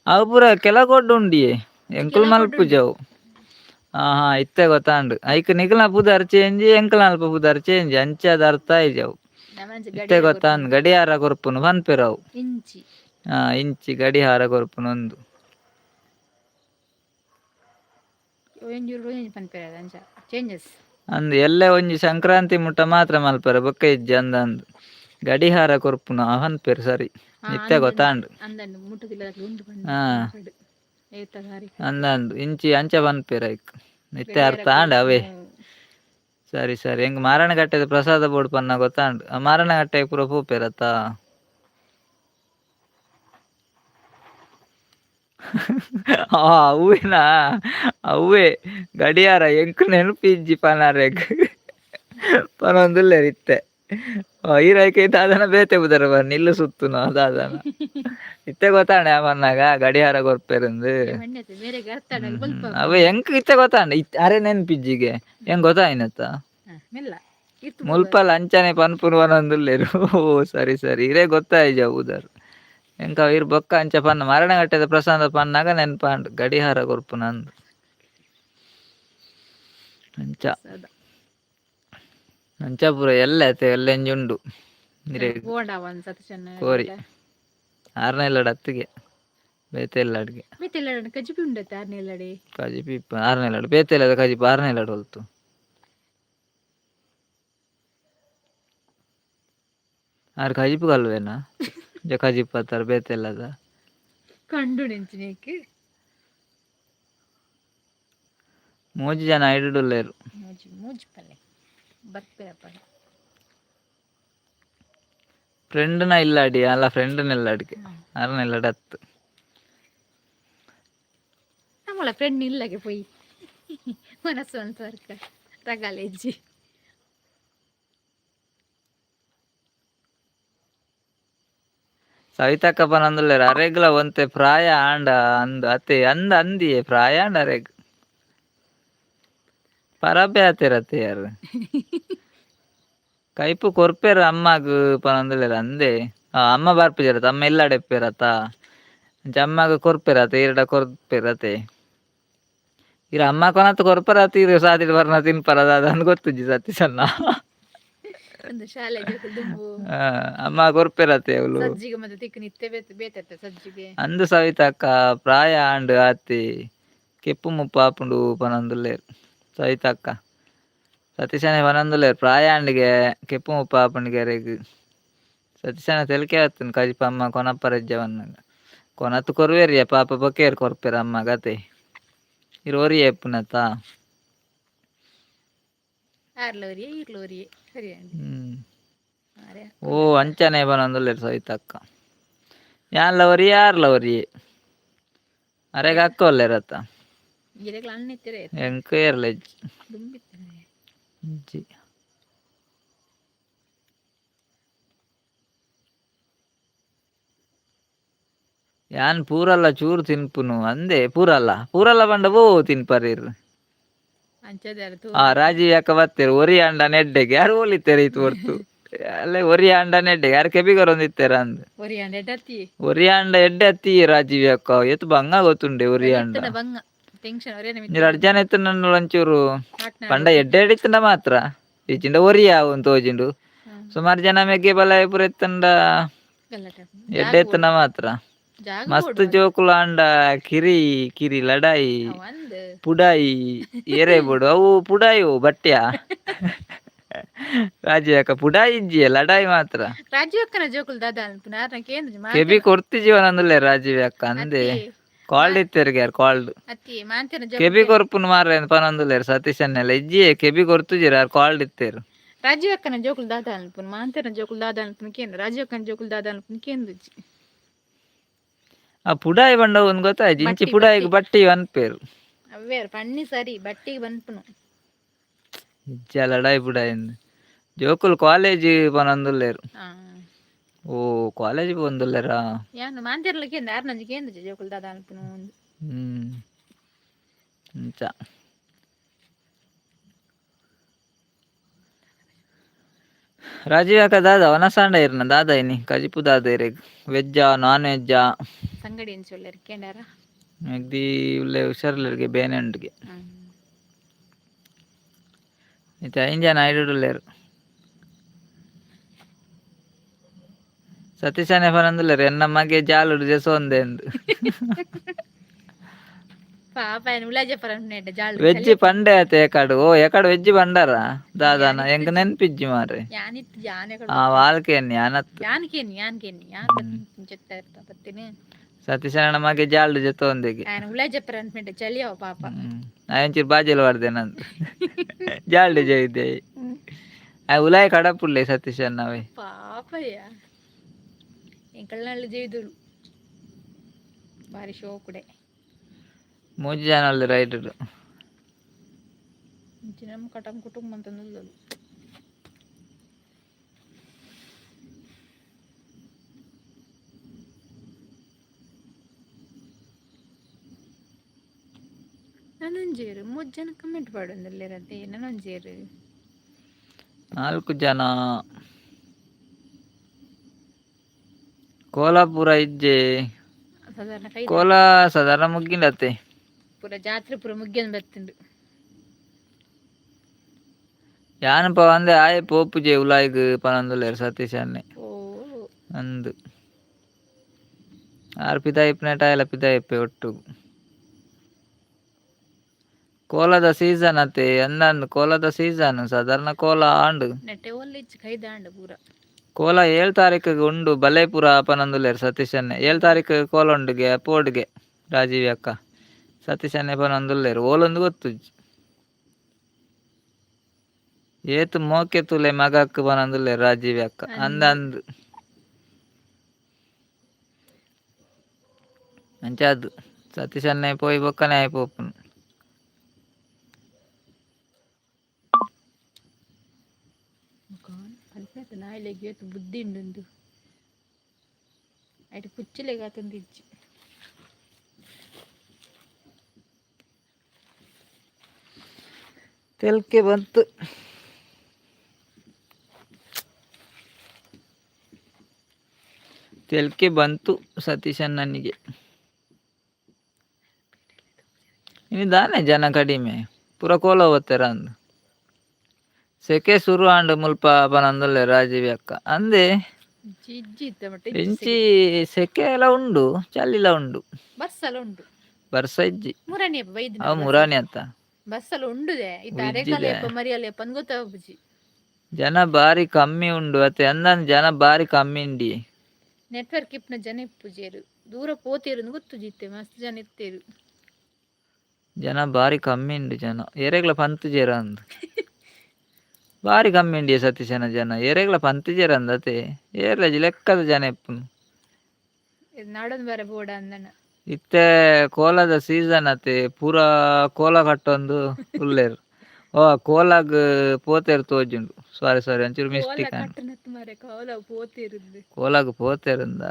ಅವು ಪೂರ ಕೆಲಗೊಡ್ಡು ಉಂಡಿಯೇ ಎಂಕುಲು ಮಲ್ಪುಜವು ಇತ್ತೆ ಗೊತ್ತಾಂಡ್ ಐಕ್ ನಿಕ್ಲ್ನ ಪುದರ್ ಚೇಂಜ್ ಎಂಕಲ್ನ ಅಲ್ಪ ಪುದರ್ ಚೇಂಜ್ ಅಂಚಾದ್ ಅರ್ಥ ಆಯ್ಜವು ಇತ್ತೆ ಗೊತ್ತಾಂದ್ ಗಡಿಯಾರ ಕೊರ್ಪುನ ಪನ್ಪೇರ್ ಅವು ಇಂಚಿ ಇಂಚಿ ಗಡಿಹಾರ ಕೊರ್ಪುನ ಒಂದು ಪನ್ಪೇರ ಅಂಚ ಚೇಂಜಸ್ ಅಂದ್ ಎಲ್ಲೆ ಒಂಜಿ ಸಂಕ್ರಾಂತಿ ಮುಟ್ಟ ಮಾತ್ರ ಮಲ್ಪೆರ ಬೊಕ್ಕ ಇಜ್ಜಿ ಅಂದಂದು ಗಡಿಹಾರ ಕೊರ್ಪುನ ಪನ್ಪೇರ್ ಸರಿ ಇತ್ತೆ ಗೊತ್ತಾಂಡ್ ಅಂದಂಡು ಮುಟ್ಟುದಿಲ್ಲ ಉಂಡು ಅಂದಂದು ಇಂಚಿ ಅಂಚ ಪನ್ಪೇರ್ ಐಕ್ ಇತ್ತೆ ಅರ್ಥ ಆಂಡ್ ಅವೇ ಸರಿ ಸರಿ ಎಂಕ್ ಮಾರಣಗಟ್ಟೆದ ಪ್ರಸಾದ ಬೋರ್ಡ್ ಪನ್ನ ಗೊತ್ತಾಂಡ್ ಮಾರಣಗಟ್ಟೆಗ್ ಪೂರ ಪೋಪೆರತ್ತ ಅವೇನಾ ಅವೇ ಗಡಿಯಾರ ಎಂಕ್ ನೆನಪಿಜ್ಜಿ ಪನಾರೆಗ್ ಪನೊಂದುಲ್ಲೆರ್ ಇತ್ತೆ ಈರೈಕೆ ದಾದನ ಬೇತೆ ಬುದರ ಬರ್ನಿ ಇಲ್ಲು ಸುತ್ತುನ ದಾದನ ಇತ್ತೆ ಗೊತ್ತಾಂಡ ಪನ್ನಾಗ ಗಡಿಯಾರ ಕೊರ್ಪೆರಂದು ಅವ ಎಂಕ್ ಇತ್ತೆ ಗೊತ್ತಾಂಡ ಅರೆ ನೆನ್ಪಿಜ್ಜಿಗೆ ಹೆಂಗ್ ಗೊತ್ತಾಯಿನತ್ತ ಮುಲ್ಪಲ್ ಅಂಚನೆ ಪನ್ಪುನ ಪನೊಂದುಲ್ಲೆರ್ ಓ ಸರಿ ಸರಿ ಇರೇ ಗೊತ್ತಾಯ್ಜ ಬುದರ್ ಎಂಕ ಇರ್ ಬೊಕ್ಕ ಅಂಚ ಪನ್ನ ಮರಣಗಟ್ಟೆದ ಪ್ರಸಾದ ಪನ್ನಾಗ ನೆನ್ಪಾಂಡ್ ಗಡಿಹಾರ ಕೊರ್ಪುನ ಅಂದ್ ಅಂಚ ಸದ ಅಂಚ ಪೂರ ಎಲ್ಲ ಐತೆ ಎಲ್ಲ ಎಂಜುಂಡು ಬೋಂಡ ಒಂದು ಸತಿ ಕೋರಿ ಚೆನ್ನಾಗಿ 6ನೇ ಲಡ್ ಹತ್ತಿಗೆ ಬೇತೆಲ್ಲ ಅಡ್ಗೆ ಮೆತ್ತೆಲ್ಲ ಕಜಿಪಿ ಉಂಡತ್ತೆ 6ನೇ ಲಡಿ ಕಜಿಪಿ 6ನೇ ಲಡ್ ಬೇತೆಲ್ಲದ ಕಜಿಪಿ 6ನೇ ಲಡ್ ಹೊಲ್ತು ಆರು ಕಜಿಪು ಕಲ್ವೇನಾ ಕಜಿಪ್ ಹತ್ತಾರ ಬೇತೆಲ್ಲದ ಕಂಡು ನೆಂಚಿನೇക്ക് ಮೂಜಿ ಜನ ಐಡುಳ್ಳೇರು ಮೂಜಿ ಪಲ್ಲೆ ಬರ್ಪೆರಪ್ಪ ಫ್ರೆಂಡ್ನ ಇಲ್ಲ ಅಡಿ ಅಲ್ಲ ಫ್ರೆಂಡ್ನೆಲ್ಲ ಅಡಿಗೆ 6ನೇ ಲಡ್ ಹತ್ತು നമ്മളെ ഫ്രണ്ട് ഇല്ലൊക്കെ പോയി മനസ്സ് മനസ്സർക്ക് റഗാലേജി ಸವಿತಕ್ಕ ಪನಂದುಲ್ಲೇರು ಅರೆಗ್ಲ ಒಂತೆ ಪ್ರಾಯ ಆಂಡ ಅಂದು ಅತ್ತೆ ಅಂದ ಅಂದಿಯೇ ಪ್ರಾಯ ಆಂಡ ಅರೆಗ್ ಪರಬೆ ಆತಿರತ್ತೆ ಯಾರು ಕೈಪು ಕೊರ್ಪೇರು ಅಮ್ಮಗ್ ಪನಂದುಲ್ಲೇರು ಅಂದೆ ಅಮ್ಮ ಬರ್ಪಿಜರತ್ತ ಅಮ್ಮ ಎಲ್ಲ ಡೆಪ್ಪೇರತ್ತ ಅಮ್ಮಗ್ ಕೊರ್ಪೇರತ್ತೆ ಈರಡ ಕೊರ್ಪೇರತ್ತೆ ಇರ ಅಮ್ಮ ಕೊನತ್ ಕೊರ್ಪರತ್ ಇರು ಸಾದಿಡ್ ಬರ್ನ ತಿನ್ಪರದ ಅದಂದು ಗೊತ್ತುಜ್ಜಿ ಸತ್ತಿ ಸಣ್ಣ ಒಂದು ಶಾಲೆ ದುಂಬು ಅಮ್ಮ ಕೊರ್ಪೆರತ್ತೆ ಅವಳು ಸಜ್ಜಿಗೆ ಮತ್ತೆ ತಿಕ್ಕ ನಿತ್ತೆ ಬೇತತ್ತೆ ಸಜ್ಜಿಗೆ ಅಂದು ಸವಿತಕ್ಕ ಪ್ರಾಯ ಆಂಡ್ ಆತಿ ಕೆಪ್ಪು ಮುಪ್ಪು ಆಪುಂಡು ಪನಂದುಲ್ಲೇರು ಸವಿತಕ್ಕ ಸತೀಶನೇ ಪನಂದುಲ್ಲೇರು ಪ್ರಾಯ ಆಂಡಿಗೆ ಕೆಪ್ಪು ಮುಪ್ಪು ಆಪುಂಡಿಗೆ ಅರೆಗ್ ಸತೀಶನ ತೆಲಕೆ ಆತುಂಡು ಕಜಿಪ ಅಮ್ಮ ಕೊನಪ್ಪರೆಜ್ಜವನ್ನಗ ಕೊನತ್ತು ಕೊರ್ವೇರಿಯ ಪಾಪ ಬೊಕೇರು ಕೊರ್ಪೆರ ಅಮ್ಮ ಗತೆ ಇರೋರಿ ಎಪ್ಪುನತ್ತ ಆರ್ಲೋರಿಯೇ ಈರ್ಲೋರಿಯೇ ಸರಿ ಅಂಡಿ ಓ ಅಂಚನೆ ಪನಂದುಲ್ಲೇರು ಸವಿತಕ್ಕ ಯಾನ್ಲವರಿ ಯಾರ್ಲವರಿ ಅರೆಗ ಅಕ್ಕೊಲ್ಲೇರತ್ತ ಗಿಡಗಳು ಹಣ್ಣಿತ್ತಿರೆ ಎಂಕ ಏರ್ಲೆಜ್ಜಿ ದುಂಬಿತ್ತಿರೆ ಇಜ್ಜಿ ಯಾನ್ ಪೂರಲ್ಲ ಚೂರು ತಿನ್ಪುನು ಅಂದೆ ಪೂರಲ್ಲ ಬಂಡ ಬೋ ತಿನ್ಪರೇರು ಅಂಚದಾರ ರಾಜೀವ್ ಯಾಕ ಬತ್ತೇರು ಒರಿ ಅಂಡ ನೆಡ್ಡೆಗೆ ಯಾರು ಹೋಲಿತ್ತೇರು ಇತ್ತು ಹೊರ್ತು ಅಲ್ಲೇ ಒರಿ ಅಂಡ ನೆಡ್ಡೆಗೆ ಯಾರು ಕೆಬಿಗರೊಂದಿತ್ತೇರ ಅಂದ್ ಒರಿ ಅಂಡ ಎಡ್ಡೆ ಹತ್ತಿ ರಾಜೀವ್ ಯಾಕ ಎತ್ತು ಬಂಗ ಗೊತ್ತುಂಡೆ ಒರಿ ಅಂಡ ಬಂಗ ಟೆನ್ಷನ್ ಎರಡು ಜನ ಎತ್ತು ನನ್ನ ಒಂಚೂರು ಪಂಡ ಎಡ್ಡೆ ಎಡಿತ್ತಂಡ ಮಾತ್ರ ಈಚಿಂದ ಒರಿಯ ಒಂದು ತೋಜಿಂಡು ಸುಮಾರು ಜನ ಮೆಗ್ಗೆ ಬಲ ಪುರ ಎತ್ತಂಡ ಎಡ್ಡೆ ಎತ್ತಂಡ ಮಾತ್ರ ಮಸ್ತ್ ಜೋಕುಲು ಅಂಡ ಕಿರಿ ಲಡಾಯಿ ಪುಡಾಯಿ ಏರೆ ಬೋಡು ಅವು ಪುಡಾಯಿ ಬಟ್ಟ್ಯ ರಾಜೀವ್ ಯಾಕ ಪುಡಾಯಿ ಇಜ್ಜಿಯ ಲಡಾಯಿ ಮಾತ್ರ ರಾಜೀವ್ ಅಕ್ಕನ ಜೋಕುಲು ದಾದ ಕೆಬಿ ಕೊರ್ತಿ ಜೀವನ ಅಂದುಲ್ಲೆ ರಾಜೀವ್ ಯಾಕ ಅಂದೆ ಕಾಲ್ಡ್ ಇತ್ತೇರಿಗೆ ಯಾರು ಕಾಲ್ಡ್ ಕೆಬಿ ಕೊರ್ಪುನ್ ಮಾರ ಪನಂದುಲ್ಲೇರು ಸತೀಶನ್ನೆಲ್ಲ ಇಜ್ಜಿಯೇ ಕೆಬಿ ಕೊರ್ತುಜಿರ ಯಾರು ಕಾಲ್ಡ್ ಇತ್ತೇರು ರಾಜೀವ್ ಅಕ್ಕನ ಜೋಕುಲು ದಾದ ಅನ್ಪುನ್ ಮಾಂತೇನ ಜೋಕುಲು ದಾದ ಅನ್ಪುನ್ ಕೇಂದ್ರ ರಾಜೀವ್ ಅಕ್ಕನ ಜೋಕುಲು ದಾದ ಅನ್ಪುನ್ ಕೇಂದ್ರಜಿ ಆ ಪುಡಾಯಿ ಬಂಡ ಒಂದು ಗೊತ್ತಾಯ್ತು ಇಂಚಿ ಪುಡಾಯಿಗೆ ಬಟ್ಟಿ ಅನ್ಪೇರು ಅವೇ ಪಣ್ಣಿ ಸರಿ ಬಟ್ಟಿಗೆ ಬನ್ಪುನು ಇಜ್ಜ ಲಡಾಯಿ ಪುಡಾಯಿ ಜೋಕುಲು ಕಾಲೇಜ್ ಪನಂದುಲ್ಲೇರು ಓ ಕಾಲೇಜ್ ಬಂದುಲ್ಲೇರಾ ಯಾನು ಮಾಂತೇರ್ಲ ಕೇಂದ್ರ ಆರ್ನಂಜಿ ಕೇಂದ್ರ ಜೋಕುಲು ದಾದ ಅನ್ಪುನು ಇಂಚ ರಾಜೀವ್ ಯಾಕ ದಾದ ವನಸಾಂಡ ಇರ್ನ ದಾದ ಇನಿ ಕಜಿಪು ದಾದ ಇರೆಗ್ ವೆಜ್ಜಾ ನಾನ್ ವೆಜ್ಜಾ ಸಂಗಡಿ ಎನ್ಸೊಳ್ಳೆ ಕೇಂಡಾರ ಮೆಗ್ದಿ ಉಲ್ಲೆ ಹುಷಾರ್ಲರ್ಗೆ ಬೇನೆ ಉಂಡ್ಗೆ ಇತ್ತ ಐಂಜನ ಐಡುಳ್ಳೇರು ಸತೀಶನೇ ಪನಂದುಲ್ಲೇರು ಎನ್ನ ಮಗೆ ಜಾಲುಡು ಜೆಸೊಂದೆ ಎಂದು ಪಾಪ ಉಳ್ಳಾಜಪರ ವೆಜ್ಜಿ ಪಂಡೆ ಆತ ಏಕಾಡು ವೆಜ್ಜಿ ಬಂಡಾರ ದಾದಾನ ಎಂಕ ನೆನ್ಪಿಜ್ಜಿ ಮಾರೆ ವಾಲ್ಕೇನ್ ಯಾನತ್ ಸತೀಶನ ಮಗೆ ಜಾಲ್ಡು ಜೊತೆ ಒಂದಿಗೆ ಉಳ್ಳಾಜಪರ ಅನ್ಪೆಂಡೆ ಚಳಿಯವ ಪಾಪ ಆಯಂಚೂರು ಬಾಜಿಲ್ ಬರ್ದೇನಂತ ಜಾಲ್ಡು ಜೈದೆ ಉಲಾಯ್ ಕಡಪುಳ್ಳೆ ಸತೀಶನ್ನವೇ ಪಾಪಯ್ಯ ಎಂಕಲ್ನಳ್ಳಿ ಜೈದುಳು ಬಾರಿ ಶೋಕುಡೆ ಮೂಜಿ ಜನ ಅಲ್ಲಿ ರೈಟ್ ನಮ್ಮ ಕಟಂ ಕುಟುಂಬ ಅಂತ ನಿಲ್ಲದು ನನಂಜೇರು 3 ಜನ ಕಮೆಂಟ್ ಮಾಡೊಂದಿಲ್ಲರತ್ತೆ ನನಂಜೇರು 4 ಜನ ಕೋಲಾಪುರ ಇಜ್ಜೆ ಕೋಲ ಸಾಧಾರಣ ಮುಗ್ಗಿಂಡತ್ತೆ ಪೂರ ಜಾತ್ರೆ ಪೂರ ಮುಗ್ಗಿನ ಬತ್ತುಂಡು ಯಾನಪ್ಪ ಒಂದೆ ಆಯೆ ಪೋಪುಜೆ ಉಲಾಯಿಗ್ ಪನೊಂದುಲ್ಲೆರ್ ಸತೀಶ್ ಅನ್ನೆ ಓ ಅಂದು ಆರ್ ಪಿದಾ ಇಪ್ಪುನೆಟ್ ಆಯೆಲ ಪಿದಾ ಇಪ್ಪೆ ಒಟ್ಟುಗು ಕೋಲದ ಸೀಸನ್ ಅತೆ ಎಂದೆಂದ್ ಕೋಲದ ಸೀಸನ್ ಸಾಧಾರಣ ಕೋಲ ಆಂಡ್ ನೆಟ್ಟೆ ಒಲ್ಲಿಚ್ ಕೈದಾಂಡ ಪೂರ ಕೋಲ 7 ತಾರೀಕಿಗೆ ಉಂಡು ಬಲೇಪುರ ಪನೊಂದುಲ್ಲೆರ್ ಸತೀಶ್ ಅನ್ನೆ 7 ತಾರೀಕು ಕೋಲ ಉಂಡುಗೆ ಪೋಡ್ಗೆ ರಾಜೀವಿ ಅಕ್ಕ ಸತೀಶ್ ಅನ್ನೆ ಪನೊಂದುಲ್ಲೆರ್ ಓಲೊಂದು ಗೊತ್ತುಜಿ ಏತ್ ಮೋಕೆ ತುಲೆ ಮಗಕ್ ಪನೊಂದುಲ್ಲೆರ್ ರಾಜೀವಿ ಅಕ್ಕ ಅಂದ್ ಅಂದ್ ಅಂದ್ ಅಂಚಾದ್ ಸತೀಶ್ ಅನ್ನೆ ಪೋಯಿ ಬೊಕ್ಕನೆ ಆಯೆ ಪೋಪುನು ಅಲ್ಪೇತ ನಾಯಿಲೆಗ್ ಏತ್ ಬುದ್ಧಿ ಉಂಡು ಐಟ್ ಕುಚ್ಚಿಲೆಗ್ ಆತಂದಿಜ್ಜಿ ತೆಲ್ಕೆ ಬಂತು ತೆಲ್ಕೆ ಬಂತು ಸತೀಶ್ ಅಣ್ಣನಿಗೆ ಇನ್ನಿದಾನೆ ಜನ ಕಡಿಮೆ ಪೂರ ಕೋಲ ಹೋಗ್ತಾರ ಅಂದು ಸೆಕೆ ಶುರು ಆಂಡ್ ಮುಲ್ಪ ಪನೊಂದುಲ್ಲೆರ್ ರಾಜೀವಿ ಅಕ್ಕ ಅಂದೆ ಜಿಜ್ಜಿ ಇತ್ತ ಮಟ್ಟ ಎಂಚಿ ಸೆಕೆ ಎಲ್ಲ ಉಂಡು ಚಳಿಲ ಉಂಡು ಬಸ್ಸಲ್ಲ ಉಂಟು ಬರ್ಸ ಇಜ್ಜಿ ಮುರಾನಿ ಅವ ಬೈದಿನ ಮುರಾನಿ ಅತ್ತ ಬಸ್ಸಲ್ಲ ಉಂಡುದೆ ಇತ್ತ ಅರೆಕಾಲ ಇಜ್ಜಿದೆ ಎಪ್ಪ ಮರಿಯಲ್ಲ ಎಪ್ಪ ಅಂದ್ ಗೊತ್ತಾಗ್ಬುಜಿ ಜನ ಬಾರಿ ಕಮ್ಮಿ ಉಂಡು ಅತ್ತೆ ಅಂದಂದ್ ಜನ ಬಾರಿ ಕಮ್ಮಿ ಉಂಡಿ ನೆಟ್ವರ್ಕ್ ಇಪ್ಪುನ ಜನ ಇಪ್ಪುಜೆರ್ ದೂರ ಪೋತೆರ್ ಗೊತ್ತುಜಿತ್ತೆ ಮಸ್ತ್ ಜನ ಇತ್ತೆರ್ ಜನ ಬಾರಿ ಕಮ್ಮಿ ಉಂಡು ಜನ ಎರೆಗ್ಲ ಪಂತುಜೆರ್ ಅಂದ್ ಬಾರಿ ಕಮ್ಮಿ ಉಂಡಿಯ ಸತೀಶ್ ಅಣ್ಣ ಜನ ಎರೆಗ್ಲ ಪಂತುಜೆರ್ ಅಂದ್ ಅತೆ ಏರ್ಲಜಿ ಲೆಕ್ಕದ ಜನ ಇಪ್ಪುನು ನಾಡೊಂದು ಬಾರೆ ಬೋಡ ಅಂದನ ಇತ್ತೆ ಕೋಲದ ಸೀಸನ್ ಅತೆ ಪೂರ ಕೋಲ ಕಟ್ಟೊಂದು ಉಲ್ಲೆರ್ ಓ ಕೋಲಾಗ್ ಪೋತೆರ್ ತೋಜುಂಡು ಸಾರಿ ಒಂಚೂರು ಕೋಲ ಮಿಸ್ಟೇಕ್ ಆಂಡ್ ಕಟ್ಟನತ್ ಮಾರೆ ಕೋಲ ಪೋತೆರ್ಂದು ಕೋಲಾಗ್ ಪೋತೆರ್ಂದ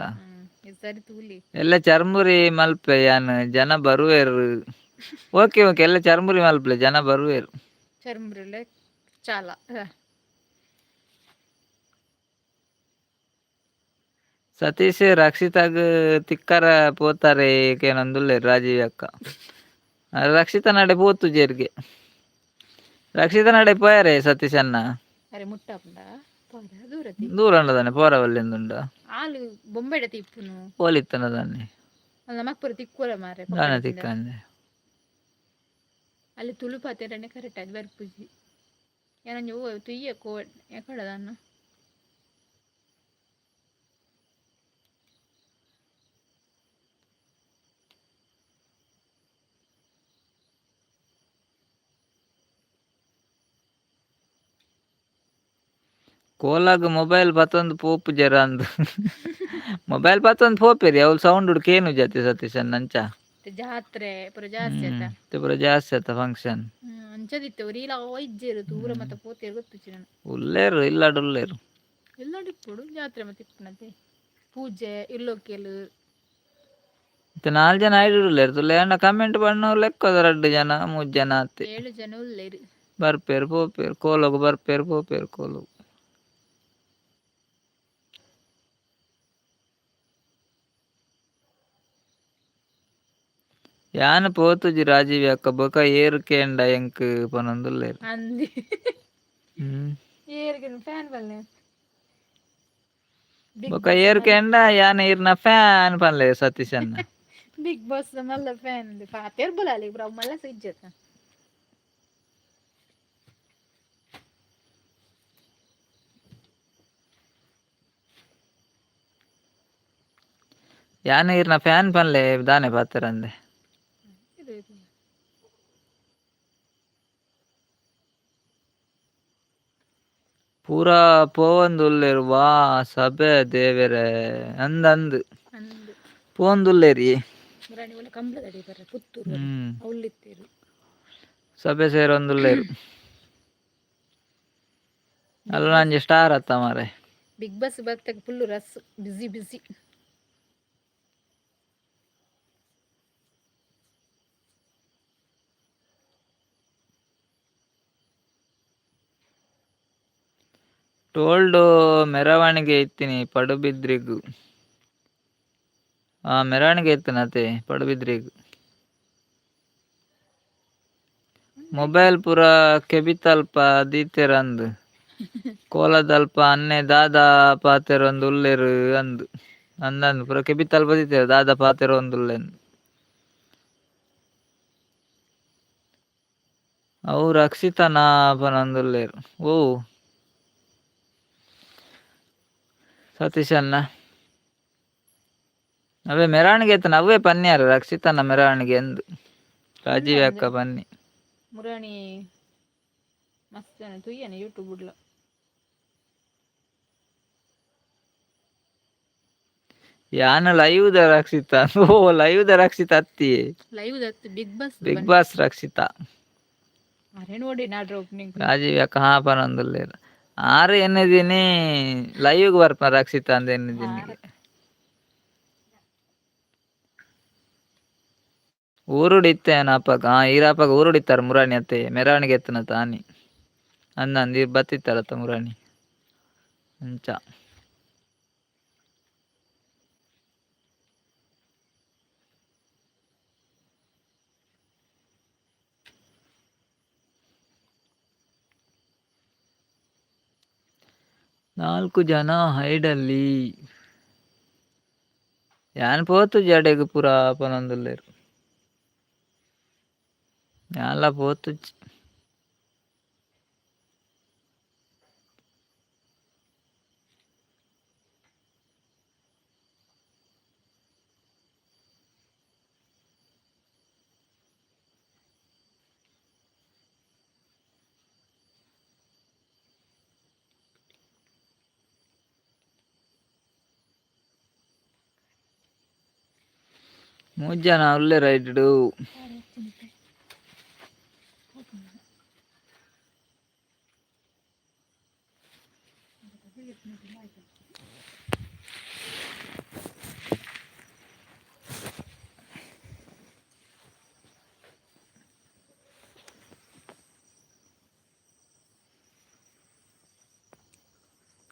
ಈ ಸರಿ ತೂಲಿ ಎಲ್ಲ ಚರ್ಮುರಿ ಮಲ್ಪೆ ಯಾನ್ ಜನ ಬರುವೆರ್ ಓಕೆ ಎಲ್ಲ ಚರ್ಮುರಿ ಮಲ್ಪಲೆ ಜನ ಬರುವೆರ್ ಚರ್ಮುರಿಲೆ ಚಾಲ ಸತೀಶ್ ರಕ್ಷಿತಾಗ್ ತಿಕ್ಕರ ಪೋತಾರೆ ಕೇನೊಂದುಲ್ಲೆರ್ ರಾಜೀವಿ ಅಕ್ಕ ರಕ್ಷಿತ ನಡೆ ಪೋತುಜೆರ್ಗೆ ರಕ್ಷಿತ ನಡೆ ಪೋಯರೆ ಸತೀಶ್ ಅಣ್ಣ ಅರೆ ಮುಟ್ಟಾಪುಂಡ ಪೋರ ದೂರತಿ ದೂರ ಉಂಡದಾನೆ ಪೋರವಲ್ಲಿಂದುಂಡ ಆಲು ಬೊಂಬೆಡ ತಿಪ್ಪುನು ಪೋಲಿತ್ತನದಾನೆ ಅಲ್ಲ ನಮಕ್ ತಿಕ್ಕುವರ ಮಾರೆ ದಾನೆ ತಿಕ್ಕಂದೆ ಅಲ್ಲಿ ತುಳುಪಾತೆರನೆ ಕರೆಕ್ಟ್ ಅದು ಬರ್ಪುಜಿ ಏನಂಜ ಓ ತುಯ್ಯ ಕೋ ಎಕಡದನ್ನ ಕೋಲಾಗ್ ಮೊಬೈಲ್ ಬತ್ತೊಂದು ಪೋಪು ಜರ ಅಂದ್ ಮೊಬೈಲ್ ಬತ್ತೊಂದು ಪೋಪೆರಿ ಅವ್ಲು ಸೌಂಡ್ ಉಡ್ ಕೇನು ಜತೆ ಸತೀಶ್ ಅಣ್ಣ ಅಂಚ ಜಾತ್ರೆ ಪುರ ಜಾಸ್ತಿ ಆತ ಪೂರ ಜಾಸ್ತಿ ಆತ ಫಂಕ್ಷನ್ ಅಂಚದಿತ್ತೆ ರೀಲ ಇಜ್ಜೆರು ದೂರ ಮತ್ತೆ ಪೋತೆರು ಗೊತ್ತುಚ್ಚಿ ನಾನು ಉಲ್ಲೇರು ಇಲ್ಲಾಡ್ ಉಲ್ಲೇರು ಎಲ್ಲಡಿಪ್ಪುಡು ಜಾತ್ರೆ ಮತ್ತೆ ಇಪ್ಪುನತೆ ಪೂಜೆ ಇಲ್ಲೋಕೆಲು ಮತ್ತೆ 4 ಜನ ಐಡುಲ್ಲೇರು ತುಲೆ ಅಣ್ಣ ಕಮೆಂಟ್ ಬಣ್ಣ ಲೆಕ್ಕದ 2 ಜನ 3 ಜನ ಅತ್ತೆ 7 ಜನ ಉಲ್ಲೇರು ಬರ್ಪೇರು ಪೋಪೇರು ಕೋಲಗು ಬರ್ಪೇರು ಪೋಪೇರು ಕೋಲಗು ಯಾನ್ ಪೋತುಜಿ ರಾಜೀವಿ ಅಕ್ಕ ಬೊಕ ಏರು ಕೇಂಡ ಎಂಕ್ ಪನೊಂದುಲ್ಲೇರು ಅಂದಿ ಏರ್ಗಿನ ಫ್ಯಾನ್ ಬಲ್ಲೆ ಬೊಕ ಏರು ಕೇಂಡ ಯಾನ್ ಈರ್ನ ಫ್ಯಾನ್ ಪನ್ಲೆ ಸತೀಶ್ ಅಣ್ಣ ಬಿಗ್ ಬಾಸ್ ಮಲ್ಲ ಫ್ಯಾನ್ ಪಾತೆರ್ ಬುಲಾಲಿ ಬ್ರ ಮಲ್ಲ ಸಿಜ್ಜತ ಯಾನ್ ಈರ್ನ ಫ್ಯಾನ್ ಪನ್ಲೆ ದಾನೆ ಪಾತೆರಂದೆ ಪೂರಾ ಪೋವಂದುಲ್ಲೇರು ವಾ ಸಭೆ ದೇವೆರೆ ಅಂದ್ ಪೋವಂದುಲ್ಲೇರಿ ಮುರಾಣಿ ಒಳ್ಳೆ ಕಂಬಳದಡಿ ಬರ್ರೆ ಪುತ್ತೂರು ಅವಳಿತ್ತೇರು ಸಭೆ ಸೇರೊಂದುಲ್ಲೇರು ಅಲ್ಲ ನಂಜಿ ಸ್ಟಾರ್ ಅತ್ತ ಮಾರೆ ಬಿಗ್ ಬಾಸ್ ಬರ್ತಾಗ ಫುಲ್ಲು ರಸ್ ಬಿಸಿ ಟೋಲ್ಡು ಮೆರವಣಿಗೆ ಇತ್ತೀನಿ ಪಡುಬಿದ್ರಿಗು ಮೆರವಣಿಗೆ ಇತ್ತನತೆ ಪಡುಬಿದ್ರಿಗು ಮೊಬೈಲ್ ಪೂರ ಕೆಬಿತಲ್ಪ ದೀತೆರಂದು ಕೋಲದಲ್ಪ ಅನ್ನೆ ದಾದಾ ಪಾತೆರೊಂದು ಉಲ್ಲೆರು ಅಂದು ಅಂದಂದು ಪೂರ ಕೆಬಿತಲ್ಪ ದೀತೆರ ದಾದಾ ಪಾತೆರ ಒಂದು ಉಲ್ಲೆನ್ ಅವು ರಕ್ಷಿತನ ಪನೊಂದುಲ್ಲೆರು ಓ ಸತೀಶ್ ಅಣ್ಣ ಅವೇ ಮೆರವಣಿಗೆ ಎತ್ತನ ಅವೇ ಪನ್ಯಾರು ರಕ್ಷಿತನ ಮೆರವಣಿಗೆ ಎಂದು ರಾಜೀವ್ ಅಕ್ಕ ಬನ್ನಿ ಮುರಾಣಿ ಮಸ್ತ್ ತುಯ್ಯನೆ ಯೂಟ್ಯೂಬ್ ಉಡ್ಲ ಯಾನ ಲೈವ್ ದ ರಕ್ಷಿತ ಓ ಲೈವ್ ದ ರಕ್ಷಿತ ಅತ್ತಿ ಲೈವ್ ದತ್ತು ಬಿಗ್ ಬಾಸ್ ರಕ್ಷಿತ ಅರೆ ನೋಡಿ ನಾಡ್ರ ಓಪನಿಂಗ್ ರಾಜೀವ್ ಅಕ್ಕ ಹಾ ಪನೊಂದುಲ್ಲೆರು ಆರು ಎನ್ನಿದೀನಿ ಲೈವ್ಗೆ ಬರ್ಪ ರಕ್ಷಿತ ಅಂದ ಎನ್ನಿದೀನಿ ಊರುಡಿತ್ತೇನ ಅಪ್ಪಗ ಈರಪ್ಪಗ ಊರುಡಿತ್ತಾರ ಮುರಾಣಿ ಅತ್ತೆ ಮೆರವಣಿಗೆ ಎತ್ತನ ತಾನಿ ಅಂದಂದು ಬತ್ತಿತ್ತಾರತ್ತ ಮುರಾಣಿ ಅಂಚ 4 ಜನ ಹೈಡಲ್ಲಿ ಯಾನ್ ಪೋತು ಜಡೆಗ್ ಪೂರ ಪನೊಂದುಲ್ಲೆರು ಯಾನ್ಲ ಪೋತು ಮೂಜ್ ಜನ ಉಲ್ಲೆರ್ ಐಟುಡು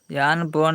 ಯಾನ್ ಪೋನ್